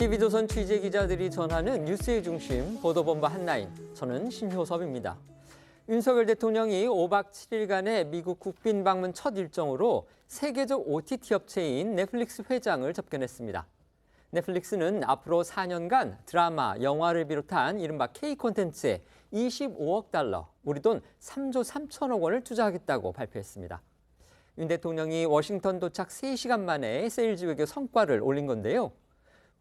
TV조선 취재기자들이 전하는 뉴스의 중심, 보도본부 한라인. 저는 신효섭입니다. 윤석열 대통령이 5박 7일간의 미국 국빈 방문 첫 일정으로 세계적 OTT 업체인 넷플릭스 회장을 접견했습니다. 넷플릭스는 앞으로 4년간 드라마, 영화를 비롯한 이른바 K 콘텐츠에 25억 달러, 우리 돈 3조 3천억 원을 투자하겠다고 발표했습니다. 윤 대통령이 워싱턴 도착 3시간 만에 세일즈 외교 성과를 올린 건데요.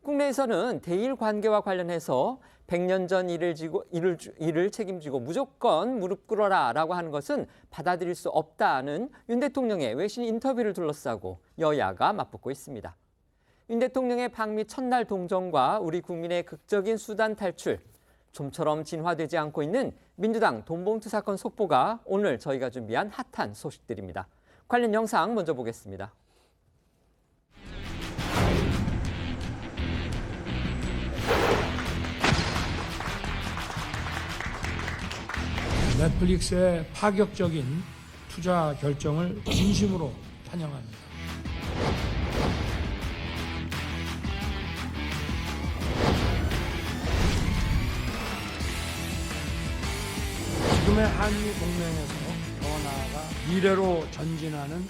국내에서는 대일 관계와 관련해서 100년 전 일을 책임지고 무조건 무릎 꿇어라라고 하는 것은 받아들일 수 없다는 윤 대통령의 외신 인터뷰를 둘러싸고 여야가 맞붙고 있습니다. 윤 대통령의 방미 첫날 동정과 우리 국민의 극적인 수단 탈출, 좀처럼 진화되지 않고 있는 민주당 돈봉투 사건 속보가 오늘 저희가 준비한 핫한 소식들입니다. 관련 영상 먼저 보겠습니다. 넷플릭스의 파격적인 투자 결정을 진심으로 환영합니다. 지금의 한미 동맹에서 더 나아가 미래로 전진하는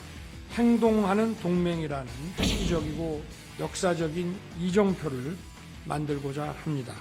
행동하는 동맹이라는 시기적이고 역사적인 이정표를 만들고자 합니다.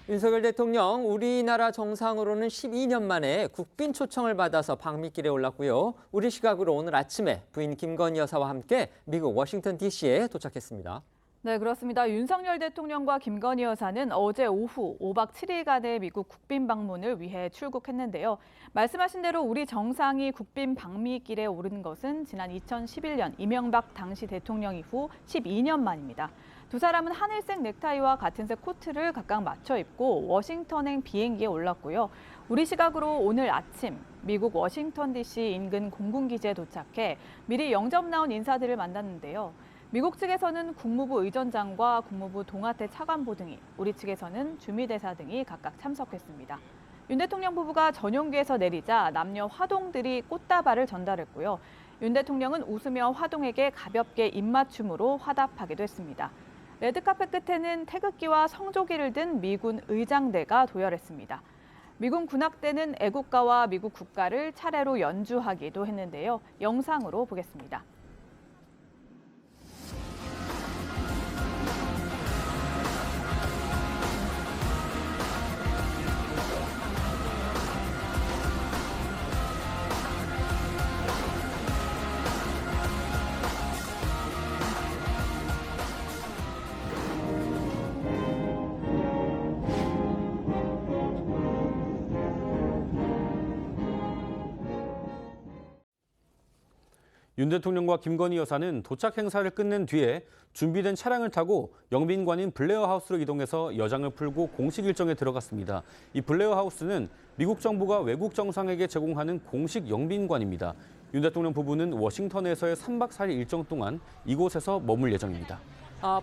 윤석열 대통령, 우리나라 정상으로는 12년 만에 국빈 초청을 받아서 방미길에 올랐고요. 우리 시각으로 오늘 아침에 부인 김건희 여사와 함께 미국 워싱턴 DC에 도착했습니다. 네, 그렇습니다. 윤석열 대통령과 김건희 여사는 어제 오후 5박 7일간의 미국 국빈 방문을 위해 출국했는데요. 말씀하신 대로 우리 정상이 국빈 방미길에 오른 것은 지난 2011년 이명박 당시 대통령 이후 12년 만입니다. 두 사람은 하늘색 넥타이와 같은 색 코트를 각각 맞춰 입고 워싱턴행 비행기에 올랐고요. 우리 시각으로 오늘 아침 미국 워싱턴 DC 인근 공군기지에 도착해 미리 영접 나온 인사들을 만났는데요. 미국 측에서는 국무부 의전장과 국무부 동아태 차관보 등이, 우리 측에서는 주미대사 등이 각각 참석했습니다. 윤 대통령 부부가 전용기에서 내리자 남녀 화동들이 꽃다발을 전달했고요. 윤 대통령은 웃으며 화동에게 가볍게 입맞춤으로 화답하기도 했습니다. 레드카펫 끝에는 태극기와 성조기를 든 미군 의장대가 도열했습니다. 미군 군악대는 애국가와 미국 국가를 차례로 연주하기도 했는데요. 영상으로 보겠습니다. 윤 대통령과 김건희 여사는 도착 행사를 끝낸 뒤에 준비된 차량을 타고 영빈관인 블레어 하우스로 이동해서 여장을 풀고 공식 일정에 들어갔습니다. 이 블레어 하우스는 미국 정부가 외국 정상에게 제공하는 공식 영빈관입니다. 윤 대통령 부부는 워싱턴에서의 3박 4일 일정 동안 이곳에서 머물 예정입니다.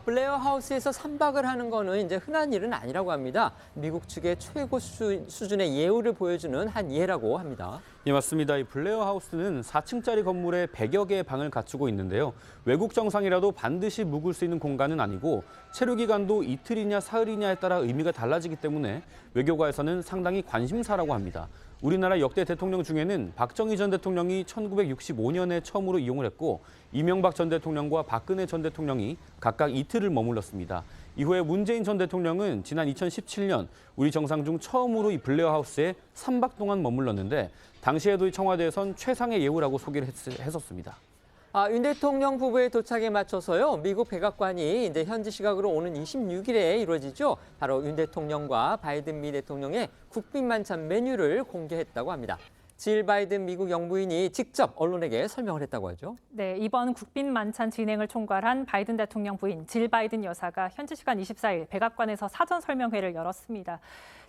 블레어 하우스에서 3박을 하는 거는 이제 흔한 일은 아니라고 합니다. 미국 측의 최고 수준의 예우를 보여주는 한 예라고 합니다. 예, 맞습니다. 이 블레어 하우스는 4층짜리 건물에 100여 개의 방을 갖추고 있는데요. 외국 정상이라도 반드시 묵을 수 있는 공간은 아니고 체류 기간도 이틀이냐 사흘이냐에 따라 의미가 달라지기 때문에 외교가에서는 상당히 관심사라고 합니다. 우리나라 역대 대통령 중에는 박정희 전 대통령이 1965년에 처음으로 이용을 했고 이명박 전 대통령과 박근혜 전 대통령이 각각 이틀을 머물렀습니다. 이후에 문재인 전 대통령은 지난 2017년 우리 정상 중 처음으로 이 블레어 하우스에 3박 동안 머물렀는데 당시에도 이 청와대에선 최상의 예우라고 소개를 했었습니다. 윤 대통령 부부의 도착에 맞춰서요. 미국 백악관이 이제 현지 시각으로 오는 26일에 이루어지죠. 바로 윤 대통령과 바이든 미 대통령의 국빈 만찬 메뉴를 공개했다고 합니다. 질 바이든 미국 영부인이 직접 언론에게 설명을 했다고 하죠. 네, 이번 국빈 만찬 진행을 총괄한 바이든 대통령 부인 질 바이든 여사가 현지 시간 24일 백악관에서 사전 설명회를 열었습니다.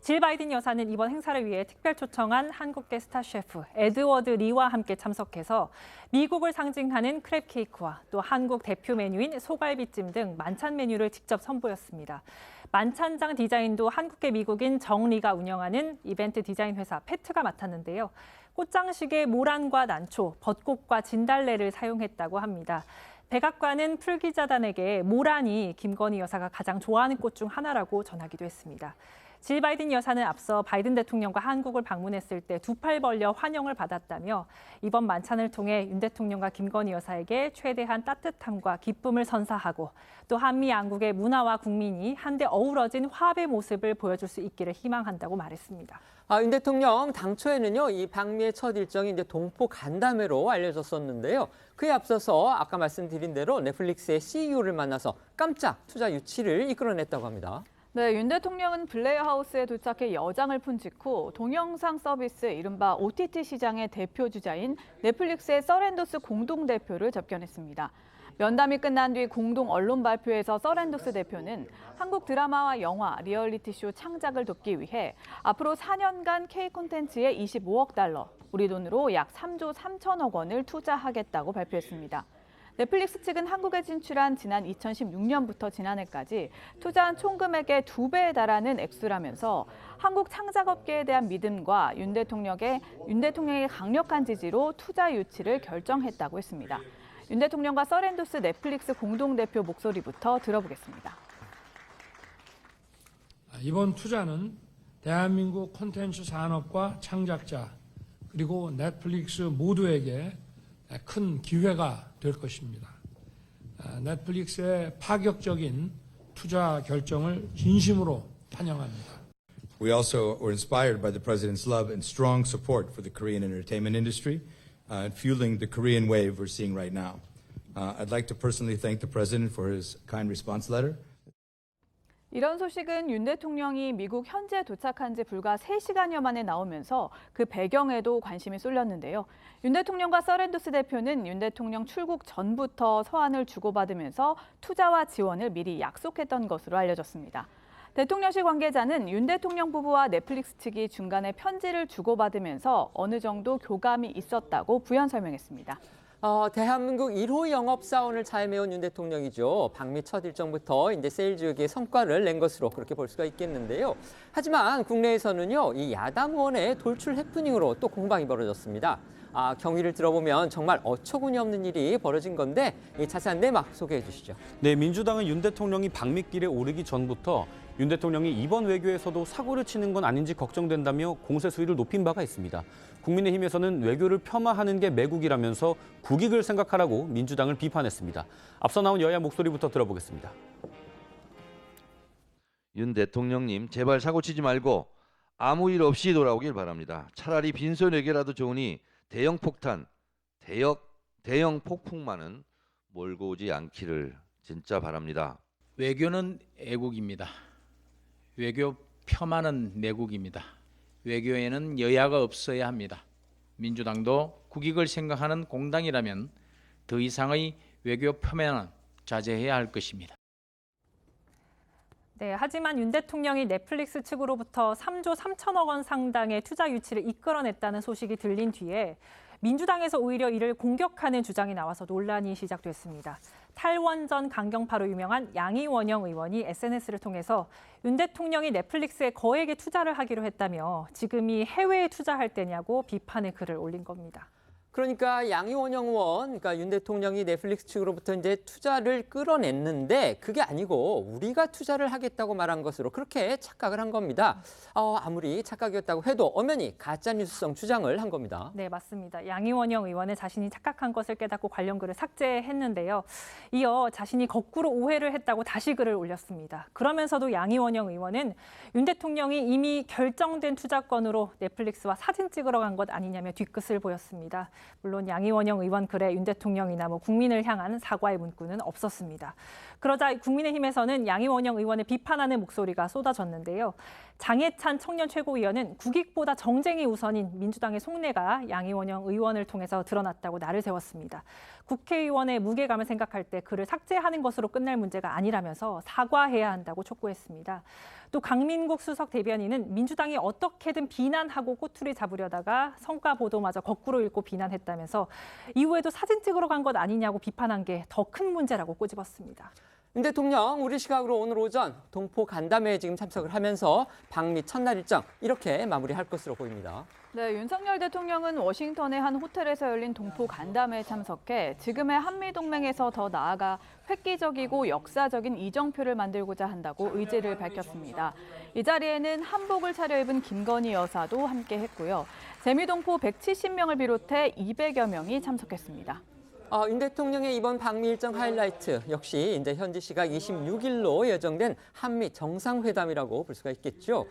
질 바이든 여사는 이번 행사를 위해 특별 초청한 한국계 스타 셰프 에드워드 리와 함께 참석해서 미국을 상징하는 크랩 케이크와 또 한국 대표 메뉴인 소갈비찜 등 만찬 메뉴를 직접 선보였습니다. 만찬장 디자인도 한국계 미국인 정리가 운영하는 이벤트 디자인 회사 페트가 맡았는데요. 꽃장식에 모란과 난초, 벚꽃과 진달래를 사용했다고 합니다. 백악관은 풀기자단에게 모란이 김건희 여사가 가장 좋아하는 꽃 중 하나라고 전하기도 했습니다. 질 바이든 여사는 앞서 바이든 대통령과 한국을 방문했을 때 두 팔 벌려 환영을 받았다며 이번 만찬을 통해 윤 대통령과 김건희 여사에게 최대한 따뜻함과 기쁨을 선사하고 또 한미 양국의 문화와 국민이 한데 어우러진 화합의 모습을 보여줄 수 있기를 희망한다고 말했습니다. 윤 대통령 당초에는요, 이 방미의 첫 일정이 이제 동포 간담회로 알려졌었는데요. 그에 앞서서 아까 말씀드린 대로 넷플릭스의 CEO를 만나서 깜짝 투자 유치를 이끌어냈다고 합니다. 네, 윤 대통령은 블레어 하우스에 도착해 여장을 푼 직후 동영상 서비스 이른바 OTT 시장의 대표주자인 넷플릭스의 서렌도스 공동대표를 접견했습니다. 면담이 끝난 뒤 공동 언론 발표에서 서렌도스 대표는 한국 드라마와 영화, 리얼리티쇼 창작을 돕기 위해 앞으로 4년간 K 콘텐츠에 25억 달러, 우리 돈으로 약 3조 3천억 원을 투자하겠다고 발표했습니다. 넷플릭스 측은 한국에 진출한 지난 2016년부터 지난해까지 투자한 총 금액의 2배에 달하는 액수라면서 한국 창작업계에 대한 믿음과 윤 대통령의 강력한 지지로 투자 유치를 결정했다고 했습니다. 윤 대통령과 서렌도스 넷플릭스 공동대표 목소리부터 들어보겠습니다. 이번 투자는 대한민국 콘텐츠 산업과 창작자 그리고 넷플릭스 모두에게 큰 기회가 될 것입니다. 넷플릭스의 파격적인 투자 결정을 진심으로 환영합니다. We also were inspired by the President's love and strong support for the Korean entertainment industry, fueling the Korean wave we're seeing right now. I'd like to personally thank the President for his kind response letter. 이런 소식은 윤 대통령이 미국 현지에 도착한 지 불과 3시간여 만에 나오면서 그 배경에도 관심이 쏠렸는데요. 윤 대통령과 서렌도스 대표는 윤 대통령 출국 전부터 서한을 주고받으면서 투자와 지원을 미리 약속했던 것으로 알려졌습니다. 대통령실 관계자는 윤 대통령 부부와 넷플릭스 측이 중간에 편지를 주고받으면서 어느 정도 교감이 있었다고 부연 설명했습니다. 대한민국 1호 영업사원을 잘 메운 윤 대통령이죠. 방미 첫 일정부터 이제 세일즈에게 성과를 낸 것으로 그렇게 볼 수가 있겠는데요. 하지만 국내에서는요, 이 야당 의원의 돌출 해프닝으로 또 공방이 벌어졌습니다. 경위를 들어보면 정말 어처구니 없는 일이 벌어진 건데 이 자세한 내막 소개해 주시죠. 네, 민주당은 윤 대통령이 방미길에 오르기 전부터 윤 대통령이 이번 외교에서도 사고를 치는 건 아닌지 걱정된다며 공세 수위를 높인 바가 있습니다. 국민의힘에서는 외교를 폄하하는 게 매국이라면서 국익을 생각하라고 민주당을 비판했습니다. 앞서 나온 여야 목소리부터 들어보겠습니다. 윤 대통령님, 제발 사고치지 말고 아무 일 없이 돌아오길 바랍니다. 차라리 빈손 외교라도 좋으니 대형 폭탄, 대형 폭풍만은 몰고 오지 않기를 진짜 바랍니다. 외교는 애국입니다. 외교 폄하는 내국입니다. 외교에는 여야가 없어야 합니다. 민주당도 국익을 생각하는 공당이라면 더 이상의 외교 폄하는 자제해야 할 것입니다. 네, 하지만 윤 대통령이 넷플릭스 측으로부터 3조 3천억 원 상당의 투자 유치를 이끌어냈다는 소식이 들린 뒤에 민주당에서 오히려 이를 공격하는 주장이 나와서 논란이 시작됐습니다. 탈원전 강경파로 유명한 양이원영 의원이 SNS를 통해서 윤 대통령이 넷플릭스에 거액의 투자를 하기로 했다며 지금이 해외에 투자할 때냐고 비판의 글을 올린 겁니다. 그러니까 양이원영 의원, 그러니까 윤 대통령이 넷플릭스 측으로부터 이제 투자를 끌어냈는데 그게 아니고 우리가 투자를 하겠다고 말한 것으로 그렇게 착각을 한 겁니다. 아무리 착각이었다고 해도 엄연히 가짜뉴스성 주장을 한 겁니다. 네, 맞습니다. 양이원영 의원은 자신이 착각한 것을 깨닫고 관련 글을 삭제했는데요. 이어 자신이 거꾸로 오해를 했다고 다시 글을 올렸습니다. 그러면서도 양이원영 의원은 윤 대통령이 이미 결정된 투자건으로 넷플릭스와 사진 찍으러 간 것 아니냐며 뒤끝을 보였습니다. 물론 양이원영 의원 글에 윤 대통령이나 국민을 향한 사과의 문구는 없었습니다. 그러자 국민의힘에서는 양이원영 의원을 비판하는 목소리가 쏟아졌는데요. 장해찬 청년 최고위원은 국익보다 정쟁이 우선인 민주당의 속내가 양이원영 의원을 통해서 드러났다고 날을 세웠습니다. 국회의원의 무게감을 생각할 때 그를 삭제하는 것으로 끝날 문제가 아니라면서 사과해야 한다고 촉구했습니다. 또 강민국 수석 대변인은 민주당이 어떻게든 비난하고 꼬투리 잡으려다가 성과 보도마저 거꾸로 읽고 비난했다면서 이후에도 사진 찍으러 간 것 아니냐고 비판한 게 더 큰 문제라고 꼬집었습니다. 윤 대통령 우리 시각으로 오늘 오전 동포 간담회에 지금 참석을 하면서 방미 첫날 일정 이렇게 마무리할 것으로 보입니다. 네, 윤석열 대통령은 워싱턴의 한 호텔에서 열린 동포 간담회에 참석해 지금의 한미동맹에서 더 나아가 획기적이고 역사적인 이정표를 만들고자 한다고 의지를 밝혔습니다. 이 자리에는 한복을 차려입은 김건희 여사도 함께했고요. 재미동포 170명을 비롯해 200여 명이 참석했습니다. 윤 대통령의 이번 방미 일정 하이라이트 역시 이제 현지 시각 26일로 예정된 한미 정상회담이라고 볼 수가 있겠죠.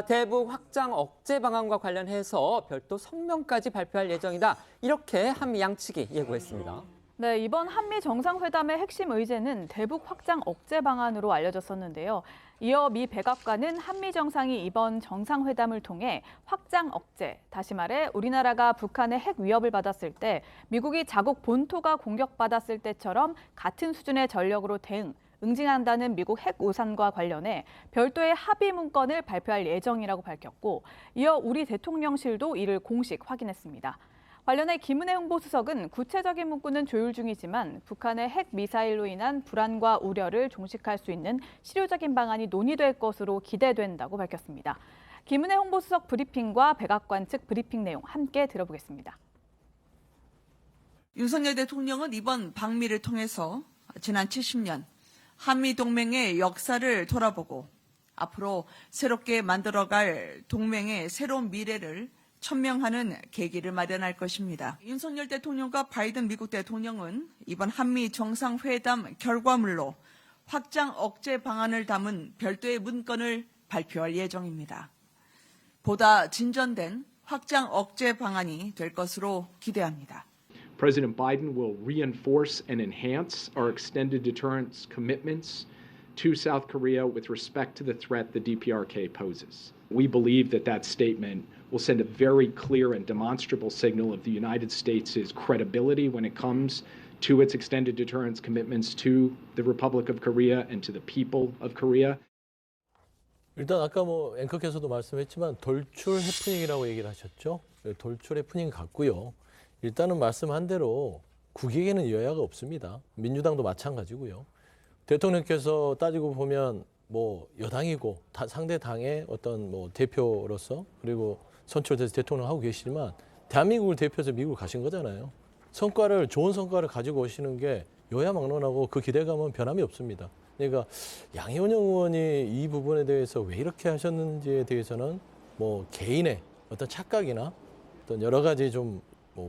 대북 확장 억제 방안과 관련해서 별도 성명까지 발표할 예정이다. 이렇게 한미 양측이 예고했습니다. 네, 이번 한미 정상회담의 핵심 의제는 대북 확장 억제 방안으로 알려졌었는데요. 이어 미 백악관은 한미 정상이 이번 정상회담을 통해 확장 억제, 다시 말해 우리나라가 북한의 핵 위협을 받았을 때 미국이 자국 본토가 공격받았을 때처럼 같은 수준의 전력으로 응징한다는 미국 핵 우산과 관련해 별도의 합의 문건을 발표할 예정이라고 밝혔고, 이어 우리 대통령실도 이를 공식 확인했습니다. 관련해 김은혜 홍보수석은 구체적인 문구는 조율 중이지만 북한의 핵 미사일로 인한 불안과 우려를 종식할 수 있는 실효적인 방안이 논의될 것으로 기대된다고 밝혔습니다. 김은혜 홍보수석 브리핑과 백악관 측 브리핑 내용 함께 들어보겠습니다. 윤석열 대통령은 이번 방미를 통해서 지난 70년 한미동맹의 역사를 돌아보고 앞으로 새롭게 만들어갈 동맹의 새로운 미래를 천명하는 계기를 마련할 것입니다. 윤석열 대통령과 바이든 미국 대통령은 이번 한미 정상회담 결과물로 확장 억제 방안을 담은 별도의 문건을 발표할 예정입니다. 보다 진전된 확장 억제 방안이 될 것으로 기대합니다. President Biden will reinforce and enhance our extended deterrence commitments to South Korea with respect to the threat the DPRK poses. We believe that statement will send a very clear and demonstrable signal of the United States' credibility when it comes to its extended deterrence commitments to the Republic of Korea and to the people of Korea. 일단 아까 앵커께서도 말씀했지만 돌출 해프닝이라고 얘기를 하셨죠. 돌출 해프닝 같고요. 일단은 말씀한 대로 국익에는 여야가 없습니다. 민주당도 마찬가지고요. 대통령께서 따지고 보면 여당이고 상대 당의 어떤 대표로서 그리고 선출돼서 대통령 하고 계시지만 대한민국을 대표해서 미국을 가신 거잖아요. 좋은 성과를 가지고 오시는 게 여야 막론하고 그 기대감은 변함이 없습니다. 그러니까 양희원영 의원이 이 부분에 대해서 왜 이렇게 하셨는지에 대해서는 개인의 어떤 착각이나 어떤 여러 가지 좀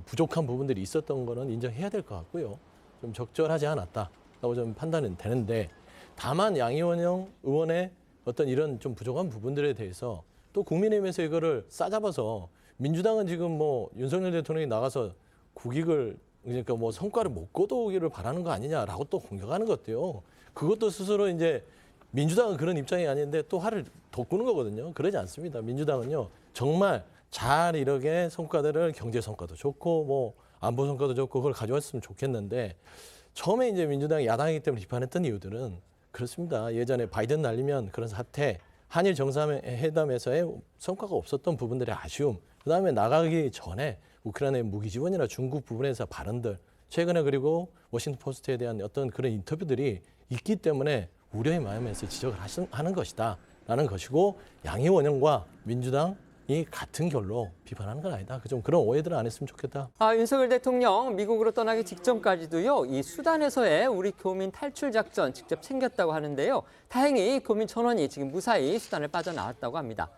부족한 부분들이 있었던 거는 인정해야 될 것 같고요. 좀 적절하지 않았다라고 좀 판단은 되는데, 다만 양희원영 의원의 어떤 이런 좀 부족한 부분들에 대해서 또 국민의힘에서 이거를 싸잡아서 민주당은 지금 윤석열 대통령이 나가서 국익을 그러니까 성과를 못 거두기를 바라는 거 아니냐라고 또 공격하는 것 같아요. 그것도 스스로 이제 민주당은 그런 입장이 아닌데 또 화를 돋구는 거거든요. 그러지 않습니다. 민주당은요 정말 잘 이렇게 성과들을 경제 성과도 좋고 안보 성과도 좋고 그걸 가져왔으면 좋겠는데, 처음에 이제 민주당이 야당이기 때문에 비판했던 이유들은 그렇습니다. 예전에 바이든 날리면 그런 사태, 한일 정상회담에서의 성과가 없었던 부분들의 아쉬움, 그다음에 나가기 전에 우크라이나의 무기 지원이나 중국 부분에서 발언들, 최근에 그리고 워싱턴 포스트에 대한 어떤 그런 인터뷰들이 있기 때문에 우려의 마음에서 지적을 하는 것이다라는 것이고, 양희원영과 민주당이 같은 결로 비판하는 건 아니다. 좀 그런 오해들은 안 했으면 좋겠다. 윤석열 대통령 미국으로 떠나기 직전까지도요, 이 수단에서의 우리 교민 탈출 작전 직접 챙겼다고 하는데요. 다행히 교민 1,000원이 지금 무사히 수단을 빠져나왔다고 합니다.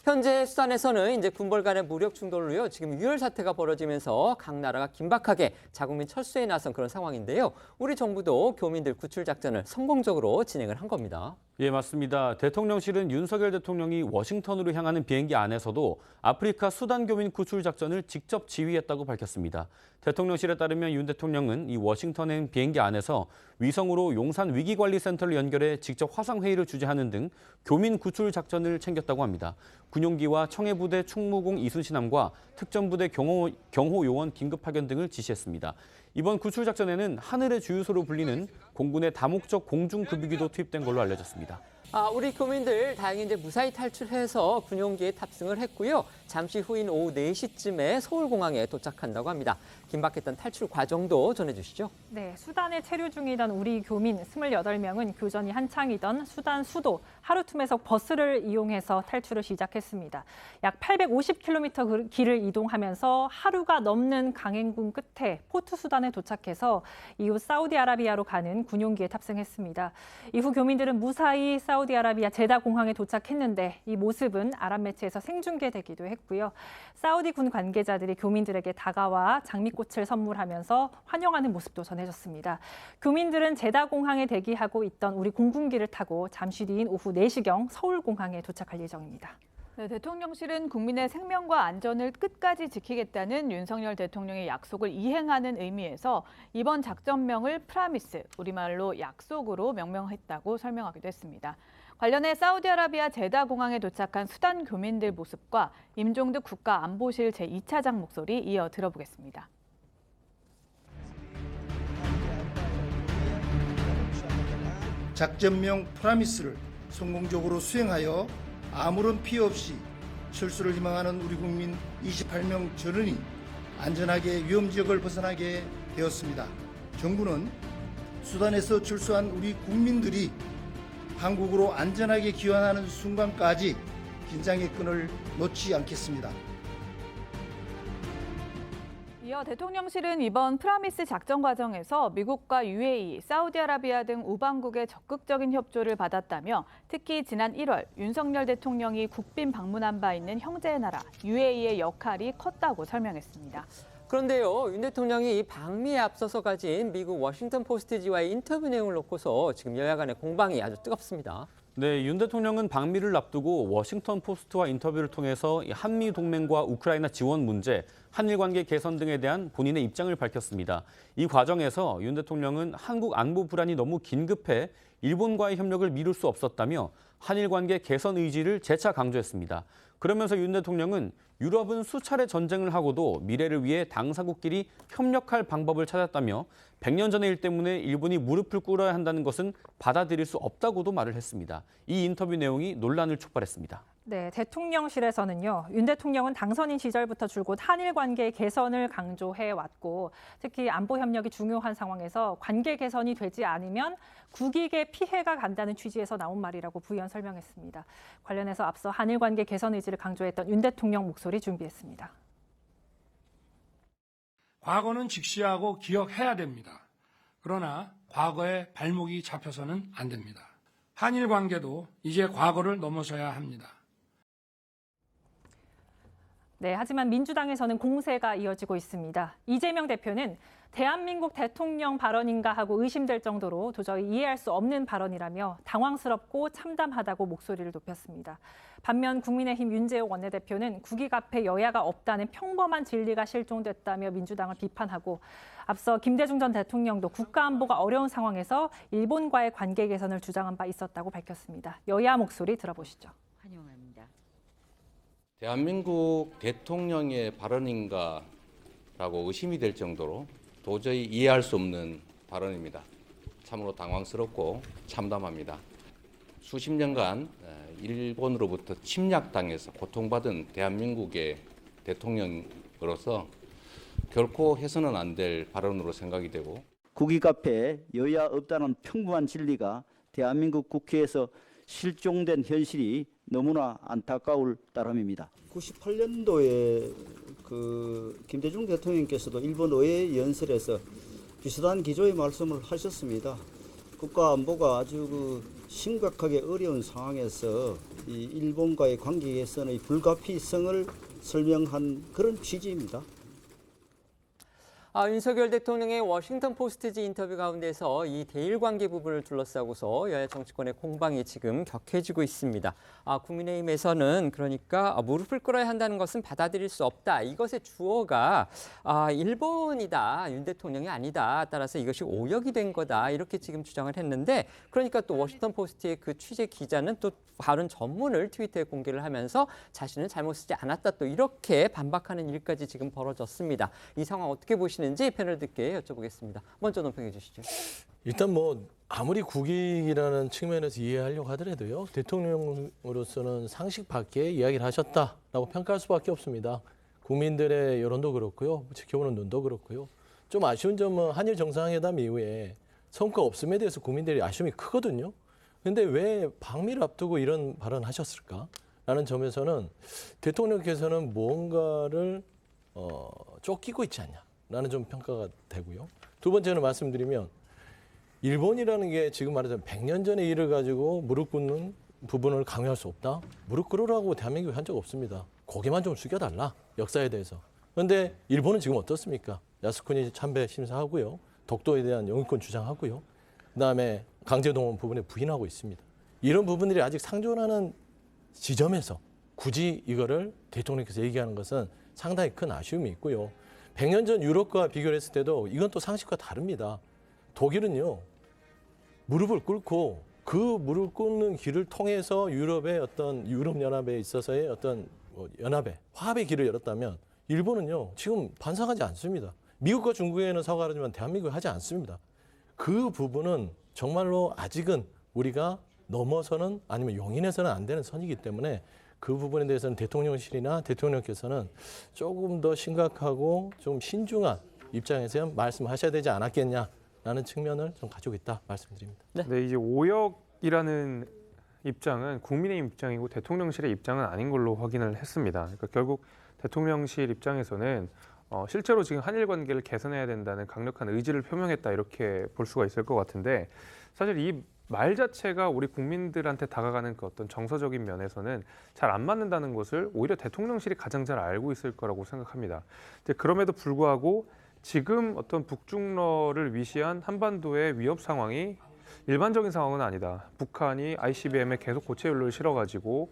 현재 수단에서는 이제 군벌 간의 무력 충돌로요, 지금 유혈 사태가 벌어지면서 각 나라가 긴박하게 자국민 철수에 나선 그런 상황인데요. 우리 정부도 교민들 구출 작전을 성공적으로 진행을 한 겁니다. 예, 맞습니다. 대통령실은 윤석열 대통령이 워싱턴으로 향하는 비행기 안에서도 아프리카 수단 교민 구출 작전을 직접 지휘했다고 밝혔습니다. 대통령실에 따르면 윤 대통령은 이 워싱턴행 비행기 안에서 위성으로 용산 위기관리센터를 연결해 직접 화상회의를 주재하는 등 교민 구출 작전을 챙겼다고 합니다. 군용기와 청해부대 충무공 이순신함과 특전부대 경호요원 긴급 파견 등을 지시했습니다. 이번 구출 작전에는 하늘의 주유소로 불리는 공군의 다목적 공중급유기도 투입된 걸로 알려졌습니다. 우리 교민들 다행히 이제 무사히 탈출해서 군용기에 탑승을 했고요. 잠시 후인 오후 4시쯤에 서울공항에 도착한다고 합니다. 긴박했던 탈출 과정도 전해주시죠. 네, 수단에 체류 중이던 우리 교민 28명은 교전이 한창이던 수단 수도 하루툼에서 버스를 이용해서 탈출을 시작했습니다. 약 850km 길을 이동하면서 하루가 넘는 강행군 끝에 포트 수단에 도착해서 이후 사우디아라비아로 가는 군용기에 탑승했습니다. 이후 교민들은 무사히 사우디아라비아 제다 공항에 도착했는데 이 모습은 아랍 매체에서 생중계되기도 했고요. 사우디 군 관계자들이 교민들에게 다가와 장미꽃을 선물하면서 환영하는 모습도 전해졌습니다. 교민들은 제다 공항에 대기하고 있던 우리 공군기를 타고 잠시 뒤인 오후 4시경 서울공항에 도착할 예정입니다. 네, 대통령실은 국민의 생명과 안전을 끝까지 지키겠다는 윤석열 대통령의 약속을 이행하는 의미에서 이번 작전명을 프라미스, 우리말로 약속으로 명명했다고 설명하기도 했습니다. 관련해 사우디아라비아 제다 공항에 도착한 수단 교민들 모습과 임종득 국가안보실 제2차장 목소리 이어 들어보겠습니다. 작전명 프라미스를 성공적으로 수행하여 아무런 피해 없이 철수를 희망하는 우리 국민 28명 전원이 안전하게 위험지역을 벗어나게 되었습니다. 정부는 수단에서 철수한 우리 국민들이 한국으로 안전하게 귀환하는 순간까지 긴장의 끈을 놓지 않겠습니다. 이어 대통령실은 이번 프라미스 작전 과정에서 미국과 UAE, 사우디아라비아 등 우방국의 적극적인 협조를 받았다며 특히 지난 1월 윤석열 대통령이 국빈 방문한 바 있는 형제의 나라 UAE의 역할이 컸다고 설명했습니다. 그런데요, 윤 대통령이 방미에 앞서서 가진 미국 워싱턴 포스트지와의 인터뷰 내용을 놓고서 지금 여야 간의 공방이 아주 뜨겁습니다. 네, 윤 대통령은 방미를 앞두고 워싱턴 포스트와 인터뷰를 통해서 한미 동맹과 우크라이나 지원 문제, 한일 관계 개선 등에 대한 본인의 입장을 밝혔습니다. 이 과정에서 윤 대통령은 한국 안보 불안이 너무 긴급해 일본과의 협력을 미룰 수 없었다며 한일 관계 개선 의지를 재차 강조했습니다. 그러면서 윤 대통령은 유럽은 수차례 전쟁을 하고도 미래를 위해 당사국끼리 협력할 방법을 찾았다며 100년 전의 일 때문에 일본이 무릎을 꿇어야 한다는 것은 받아들일 수 없다고도 말을 했습니다. 이 인터뷰 내용이 논란을 촉발했습니다. 네, 대통령실에서는요, 윤 대통령은 당선인 시절부터 줄곧 한일 관계 개선을 강조해 왔고, 특히 안보 협력이 중요한 상황에서 관계 개선이 되지 않으면 국익에 피해가 간다는 취지에서 나온 말이라고 부연 설명했습니다. 관련해서 앞서 한일 관계 개선 의지를 강조했던 윤 대통령 목소리 준비했습니다. 과거는 직시하고 기억해야 됩니다. 그러나 과거에 발목이 잡혀서는 안 됩니다. 한일 관계도 이제 과거를 넘어서야 합니다. 네, 하지만 민주당에서는 공세가 이어지고 있습니다. 이재명 대표는 대한민국 대통령 발언인가 하고 의심될 정도로 도저히 이해할 수 없는 발언이라며 당황스럽고 참담하다고 목소리를 높였습니다. 반면 국민의힘 윤재욱 원내대표는 국익 앞에 여야가 없다는 평범한 진리가 실종됐다며 민주당을 비판하고 앞서 김대중 전 대통령도 국가안보가 어려운 상황에서 일본과의 관계 개선을 주장한 바 있었다고 밝혔습니다. 여야 목소리 들어보시죠. 환영합니다. 대한민국 대통령의 발언인가라고 의심이 될 정도로 도저히 이해할 수 없는 발언입니다. 참으로 당황스럽고 참담합니다. 수십 년간 일본으로부터 침략당해서 고통받은 대한민국의 대통령으로서 결코 해서는 안 될 발언으로 생각이 되고 국익 앞에 여야 없다는 평범한 진리가 대한민국 국회에서 실종된 현실이 너무나 안타까울 따름입니다. 98년도에 김대중 대통령께서도 일본 의회 연설에서 비슷한 기조의 말씀을 하셨습니다. 국가 안보가 아주 심각하게 어려운 상황에서 이 일본과의 관계 개선의 불가피성을 설명한 그런 취지입니다. 윤석열 대통령의 워싱턴 포스트지 인터뷰 가운데서 이 대일 관계 부분을 둘러싸고서 여야 정치권의 공방이 지금 격해지고 있습니다. 국민의힘에서는 그러니까 무릎을 꿇어야 한다는 것은 받아들일 수 없다. 이것의 주어가 일본이다. 윤 대통령이 아니다. 따라서 이것이 오역이 된 거다. 이렇게 지금 주장을 했는데 그러니까 또 워싱턴 포스트의 그 취재 기자는 또 다른 전문을 트위터에 공개를 하면서 자신은 잘못 쓰지 않았다. 또 이렇게 반박하는 일까지 지금 벌어졌습니다. 이 상황 어떻게 보시나요? 보시는지 패널들께 여쭤보겠습니다. 먼저 논평해 주시죠. 일단 뭐 아무리 국익이라는 측면에서 이해하려고 하더라도요. 대통령으로서는 상식 밖의 이야기를 하셨다라고 평가할 수밖에 없습니다. 국민들의 여론도 그렇고요. 지켜보는 눈도 그렇고요. 좀 아쉬운 점은 한일 정상회담 이후에 성과 없음에 대해서 국민들이 아쉬움이 크거든요. 그런데 왜 방미를 앞두고 이런 발언을 하셨을까? 라는 점에서는 대통령께서는 무언가를 쫓기고 있지 않냐라는 좀 평가가 되고요. 두 번째는 말씀드리면 일본이라는 게 지금 말하자면 100년 전의 일을 가지고 무릎 꿇는 부분을 강요할 수 없다. 무릎 꿇으라고 대한민국이 한 적 없습니다. 고개만 좀 숙여달라. 역사에 대해서. 그런데 일본은 지금 어떻습니까? 야스쿠니 참배 심사하고요. 독도에 대한 영유권 주장하고요. 그다음에 강제동원 부분에 부인하고 있습니다. 이런 부분들이 아직 상존하는 지점에서 굳이 이거를 대통령께서 얘기하는 것은 상당히 큰 아쉬움이 있고요. 100년 전 유럽과 비교를 했을 때도 이건 또 상식과 다릅니다. 독일은요. 무릎을 꿇고 그 무릎 꿇는 길을 통해서 유럽의 어떤 유럽연합에 있어서의 어떤 연합의 화합의 길을 열었다면 일본은요. 지금 반성하지 않습니다. 미국과 중국에는 사과하지만 대한민국이 하지 않습니다. 그 부분은 정말로 아직은 우리가 넘어서는 아니면 용인해서는 안 되는 선이기 때문에 그 부분에 대해서는 대통령실이나 대통령께서는 조금 더 심각하고 좀 신중한 입장에서 말씀하셔야 되지 않았겠냐라는 측면을 좀 가지고 있다 말씀드립니다. 네, 이제 오역이라는 입장은 국민의 입장이고 대통령실의 입장은 아닌 걸로 확인을 했습니다. 그러니까 결국 대통령실 입장에서는 실제로 지금 한일 관계를 개선해야 된다는 강력한 의지를 표명했다 이렇게 볼 수가 있을 것 같은데 사실 이 말 자체가 우리 국민들한테 다가가는 그 어떤 정서적인 면에서는 잘 안 맞는다는 것을 오히려 대통령실이 가장 잘 알고 있을 거라고 생각합니다. 그럼에도 불구하고 지금 어떤 북중러를 위시한 한반도의 위협 상황이 일반적인 상황은 아니다. 북한이 ICBM에 계속 고체 연료를 실어가지고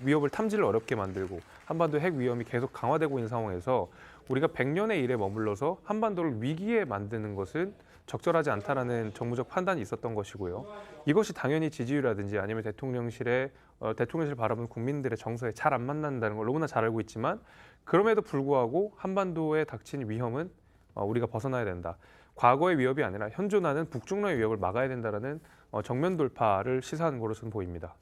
위협을 탐지를 어렵게 만들고 한반도 핵 위험이 계속 강화되고 있는 상황에서 우리가 100년의 일에 머물러서 한반도를 위기에 만드는 것은 적절하지 않다라는 정무적 판단이 있었던 것이고요. 이것이 당연히 지지율이라든지 아니면 대통령실 바라보는 국민들의 정서에 잘 안 맞는다는 걸 너무나 잘 알고 있지만 그럼에도 불구하고 한반도에 닥친 위험은 우리가 벗어나야 된다. 과거의 위협이 아니라 현존하는 북중러의 위협을 막아야 된다라는 정면 돌파를 시사하는 것으로 보입니다.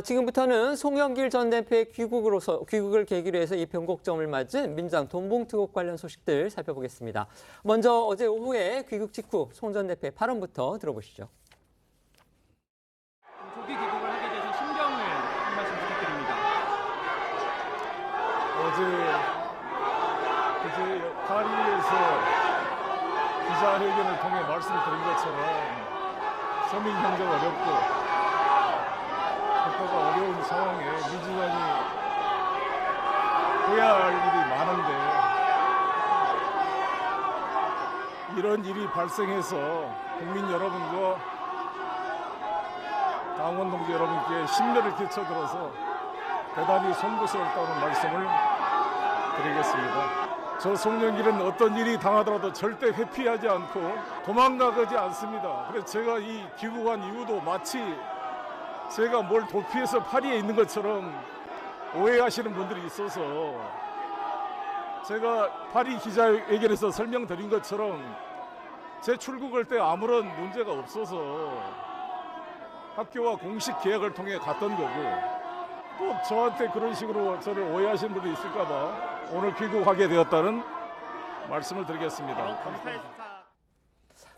지금부터는 송영길 전 대표의 귀국을 계기로 해서 이 변곡점을 맞은 민주당 돈봉투국 관련 소식들 살펴보겠습니다. 먼저 어제 오후에 귀국 직후 송 전 대표의 발언부터 들어보시죠. 조기 귀국을 하게 돼서 심경을 한 말씀 부탁드립니다. 어제 파리에서 기자회견을 통해 말씀드린 것처럼 서민 경제가 어렵고 국가가 어려운 상황에 민주당이 해야 할 일이 많은데 이런 일이 발생해서 국민 여러분과 당원 동지 여러분께 심려를 끼쳐들어서 대단히 송구스럽다는 말씀을 드리겠습니다. 저 송영길은 어떤 일이 당하더라도 절대 회피하지 않고 도망가지 않습니다. 그래서 제가 이 귀국한 이유도 마치 제가 뭘 도피해서 파리에 있는 것처럼 오해하시는 분들이 있어서 제가 파리 기자회견에서 설명드린 것처럼 제 출국할 때 아무런 문제가 없어서 학교와 공식 계약을 통해 갔던 거고 또 저한테 그런 식으로 저를 오해하시는 분들이 있을까 봐 오늘 귀국하게 되었다는 말씀을 드리겠습니다.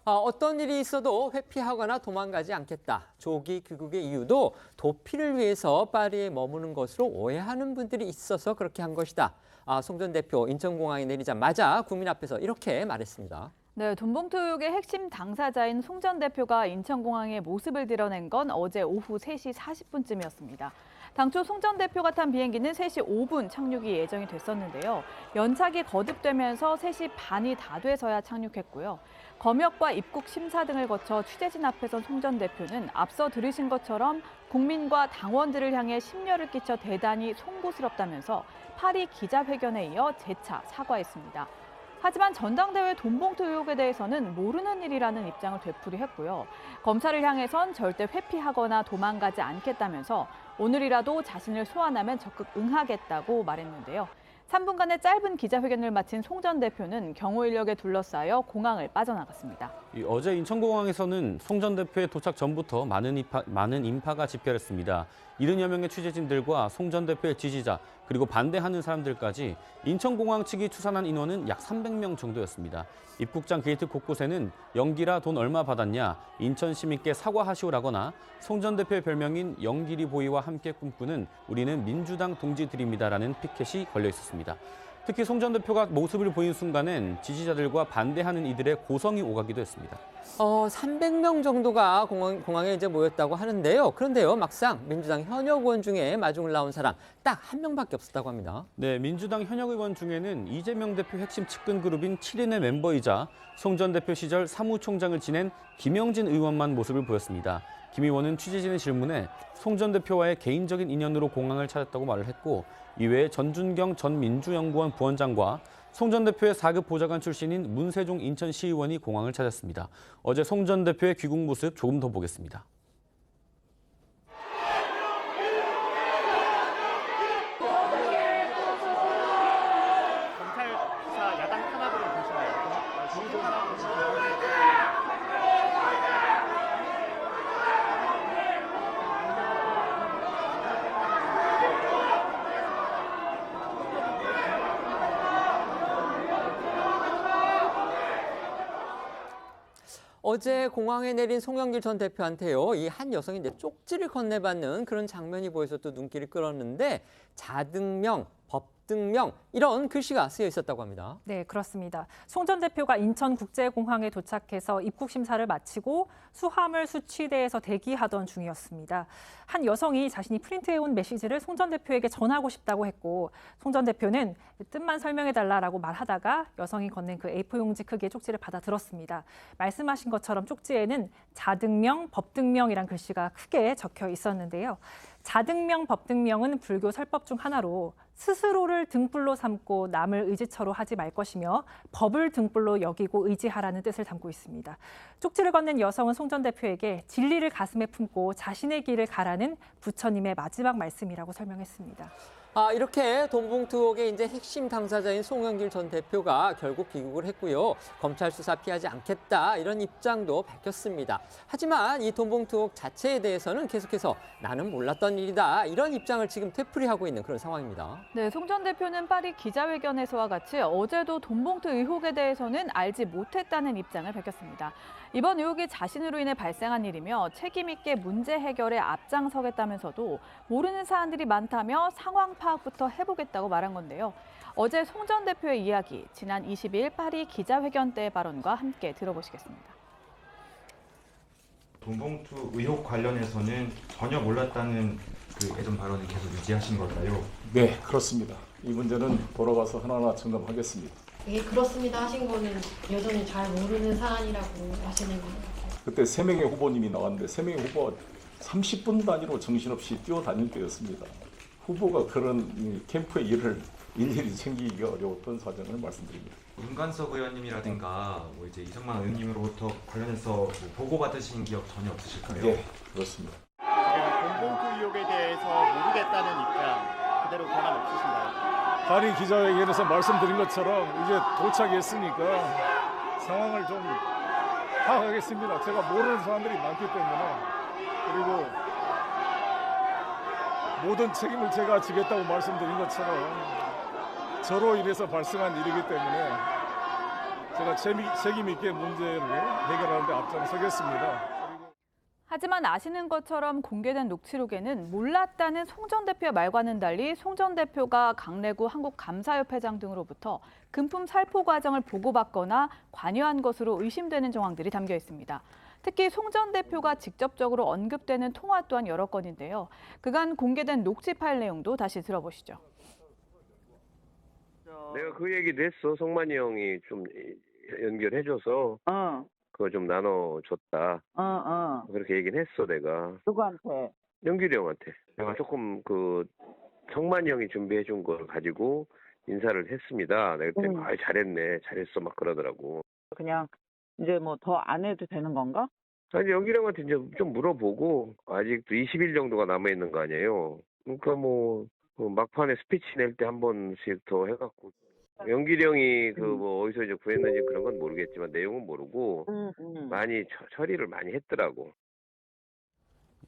어떤 일이 있어도 회피하거나 도망가지 않겠다. 조기 귀국의 이유도 도피를 위해서 파리에 머무는 것으로 오해하는 분들이 있어서 그렇게 한 것이다. 송 전 대표 인천공항에 내리자마자 국민 앞에서 이렇게 말했습니다. 네, 돈봉투 의혹의 핵심 당사자인 송 전 대표가 인천공항에 모습을 드러낸 건 어제 오후 3시 40분쯤이었습니다. 당초 송 전 대표가 탄 비행기는 3시 5분 착륙이 예정이 됐었는데요. 연착이 거듭되면서 3시 반이 다 돼서야 착륙했고요. 검역과 입국 심사 등을 거쳐 취재진 앞에선 송 전 대표는 앞서 들으신 것처럼 국민과 당원들을 향해 심려를 끼쳐 대단히 송구스럽다면서 파리 기자회견에 이어 재차 사과했습니다. 하지만 전당대회 돈봉투 의혹에 대해서는 모르는 일이라는 입장을 되풀이했고요. 검찰을 향해선 절대 회피하거나 도망가지 않겠다면서 오늘이라도 자신을 소환하면 적극 응하겠다고 말했는데요. 3분간의 짧은 기자회견을 마친 송 전 대표는 경호 인력에 둘러싸여 공항을 빠져나갔습니다. 어제 인천공항에서는 송 전 대표의 도착 전부터 많은 인파가 집결했습니다. 70여 명의 취재진들과 송 전 대표의 지지자 그리고 반대하는 사람들까지 인천공항 측이 추산한 인원은 약 300명 정도였습니다. 입국장 게이트 곳곳에는 연기라 돈 얼마 받았냐, 인천 시민께 사과하시오라거나 송 전 대표의 별명인 연기리 보이와 함께 꿈꾸는 우리는 민주당 동지들입니다라는 피켓이 걸려 있었습니다. 특히 송 전 대표가 모습을 보인 순간엔 지지자들과 반대하는 이들의 고성이 오가기도 했습니다. 300명 정도가 공항에 이제 모였다고 하는데요. 그런데요, 막상 민주당 현역 의원 중에 마중을 나온 사람 딱 한 명밖에 없었다고 합니다. 네, 민주당 현역 의원 중에는 이재명 대표 핵심 측근 그룹인 7인의 멤버이자 송 전 대표 시절 사무총장을 지낸 김영진 의원만 모습을 보였습니다. 김 의원은 취재진의 질문에 송 전 대표와의 개인적인 인연으로 공항을 찾았다고 말을 했고, 이외에 전준경 전 민주연구원 부원장과 송 전 대표의 4급 보좌관 출신인 문세종 인천시의원이 공항을 찾았습니다. 어제 송 전 대표의 귀국 모습 조금 더 보겠습니다. 검찰 수사 야당 탄압으로 보시나요? 어제 공항에 내린 송영길 전 대표한테요, 이 한 여성이 이제 쪽지를 건네받는 그런 장면이 보여서 또 눈길을 끌었는데 자등명, 법등명 이런 글씨가 쓰여 있었다고 합니다. 네, 그렇습니다. 송 전 대표가 인천국제공항에 도착해서 입국 심사를 마치고 수화물 수취대에서 대기하던 중이었습니다. 한 여성이 자신이 프린트해온 메시지를 송 전 대표에게 전하고 싶다고 했고, 송 전 대표는 뜻만 설명해달라고 말하다가 여성이 건넨 그 A4 용지 크기의 쪽지를 받아 들었습니다. 말씀하신 것처럼 쪽지에는 자등명, 법등명이란 글씨가 크게 적혀 있었는데요. 자등명, 법등명은 불교 설법 중 하나로 스스로를 등불로 삼고 남을 의지처로 하지 말 것이며 법을 등불로 여기고 의지하라는 뜻을 담고 있습니다. 쪽지를 건넨 여성은 송 전 대표에게 진리를 가슴에 품고 자신의 길을 가라는 부처님의 마지막 말씀이라고 설명했습니다. 이렇게 돈봉투 의혹의 이제 핵심 당사자인 송영길 전 대표가 결국 귀국을 했고요. 검찰 수사 피하지 않겠다 이런 입장도 밝혔습니다. 하지만 이 돈봉투 의혹 자체에 대해서는 계속해서 나는 몰랐던 일이다 이런 입장을 지금 되풀이하고 있는 그런 상황입니다. 네, 송 전 대표는 파리 기자회견에서와 같이 어제도 돈봉투 의혹에 대해서는 알지 못했다는 입장을 밝혔습니다. 이번 의혹이 자신으로 인해 발생한 일이며 책임 있게 문제 해결에 앞장서겠다면서도 모르는 사안들이 많다며 상황 파악부터 해보겠다고 말한 건데요. 어제 송 전 대표의 이야기, 지난 20일 파리 기자회견 때의 발언과 함께 들어보시겠습니다. 돈봉투 의혹 관련해서는 전혀 몰랐다는 그 예전 발언을 계속 유지하신 걸까요? 네, 그렇습니다. 이 문제는 돌아가서 하나하나 점검하겠습니다. 예, 그렇습니다 하신 거는 여전히 잘 모르는 사안이라고 하시는 거예요. 그때 3명의 후보님이 나왔는데 3명의 후보가 30분 단위로 정신없이 뛰어다닐 때였습니다. 후보가 그런 캠프의 일을 일일이 챙기기가 어려웠던 사정을 말씀드립니다. 문관석 의원님이라든가 뭐 이제 이정만 의원님으로부터 관련해서 뭐 보고 받으신 기억 전혀 없으실까요? 네, 그렇습니다. 돈봉투 의혹에 대해서 모르겠다는 입장 그대로 변함 없으신가요? 파리 기자회견에서 말씀드린 것처럼 이제 도착했으니까 상황을 좀 파악하겠습니다. 제가 모르는 사람들이 많기 때문에, 그리고 모든 책임을 제가 지겠다고 말씀드린 것처럼 저로 인해서 발생한 일이기 때문에 제가 책임 있게 문제를 해결하는 데 앞장서겠습니다. 하지만 아시는 것처럼 공개된 녹취록에는 몰랐다는 송 전 대표의 말과는 달리 송 전 대표가 강래구 한국감사협회장 등으로부터 금품 살포 과정을 보고받거나 관여한 것으로 의심되는 정황들이 담겨 있습니다. 특히 송 전 대표가 직접적으로 언급되는 통화 또한 여러 건인데요. 그간 공개된 녹취 파일 내용도 다시 들어보시죠. 내가 그 얘기도 했어. 성만이 형이 좀 연결해줘서 그거 좀 나눠줬다. 그렇게 얘기는 했어 내가. 누구한테? 연길이 형한테. 내가 조금 그 성만이 형이 준비해준 걸 가지고 인사를 했습니다. 내가 그때 잘했네, 잘했어 막 그러더라고. 그냥 이제 뭐 더 안 해도 되는 건가? 아니 연길이 형한테 이제 좀 물어보고 아직도 20일 정도가 남아 있는 거 아니에요. 그러니까 뭐 막판에 스피치 낼 때 한 번씩 더 해갖고 연기령이 그 뭐 어디서 이제 구했는지 그런 건 모르겠지만 내용은 모르고 많이 처리를 많이 했더라고.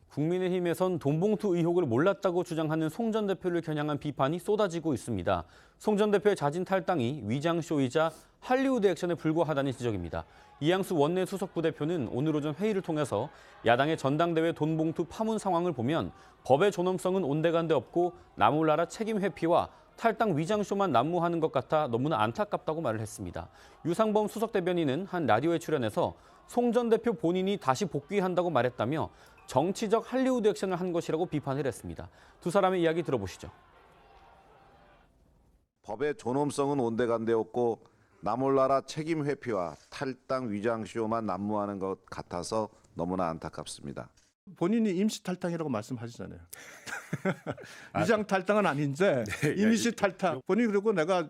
국민의힘에선 돈봉투 의혹을 몰랐다고 주장하는 송 전 대표를 겨냥한 비판이 쏟아지고 있습니다. 송 전 대표의 자진 탈당이 위장쇼이자 할리우드 액션에 불과하다는 지적입니다. 이양수 원내 수석 부대표는 오늘 오전 회의를 통해서 야당의 전당대회 돈봉투 파문 상황을 보면 법의 존엄성은 온데간데 없고 나몰라라 책임 회피와 탈당 위장쇼만 난무하는 것 같아 너무나 안타깝다고 말을 했습니다. 유상범 수석 대변인은 한 라디오에 출연해서 송 전 대표 본인이 다시 복귀한다고 말했다며 정치적 할리우드 액션을 한 것이라고 비판을 했습니다. 두 사람의 이야기 들어보시죠. 법의 존엄성은 온데간데 없고 나몰라라 책임 회피와 탈당 위장쇼만 난무하는 것 같아서 너무나 안타깝습니다. 본인이 임시 탈당이라고 말씀하시잖아요. 위장 탈당은 아닌데 임시 탈당. 본인이 그리고 내가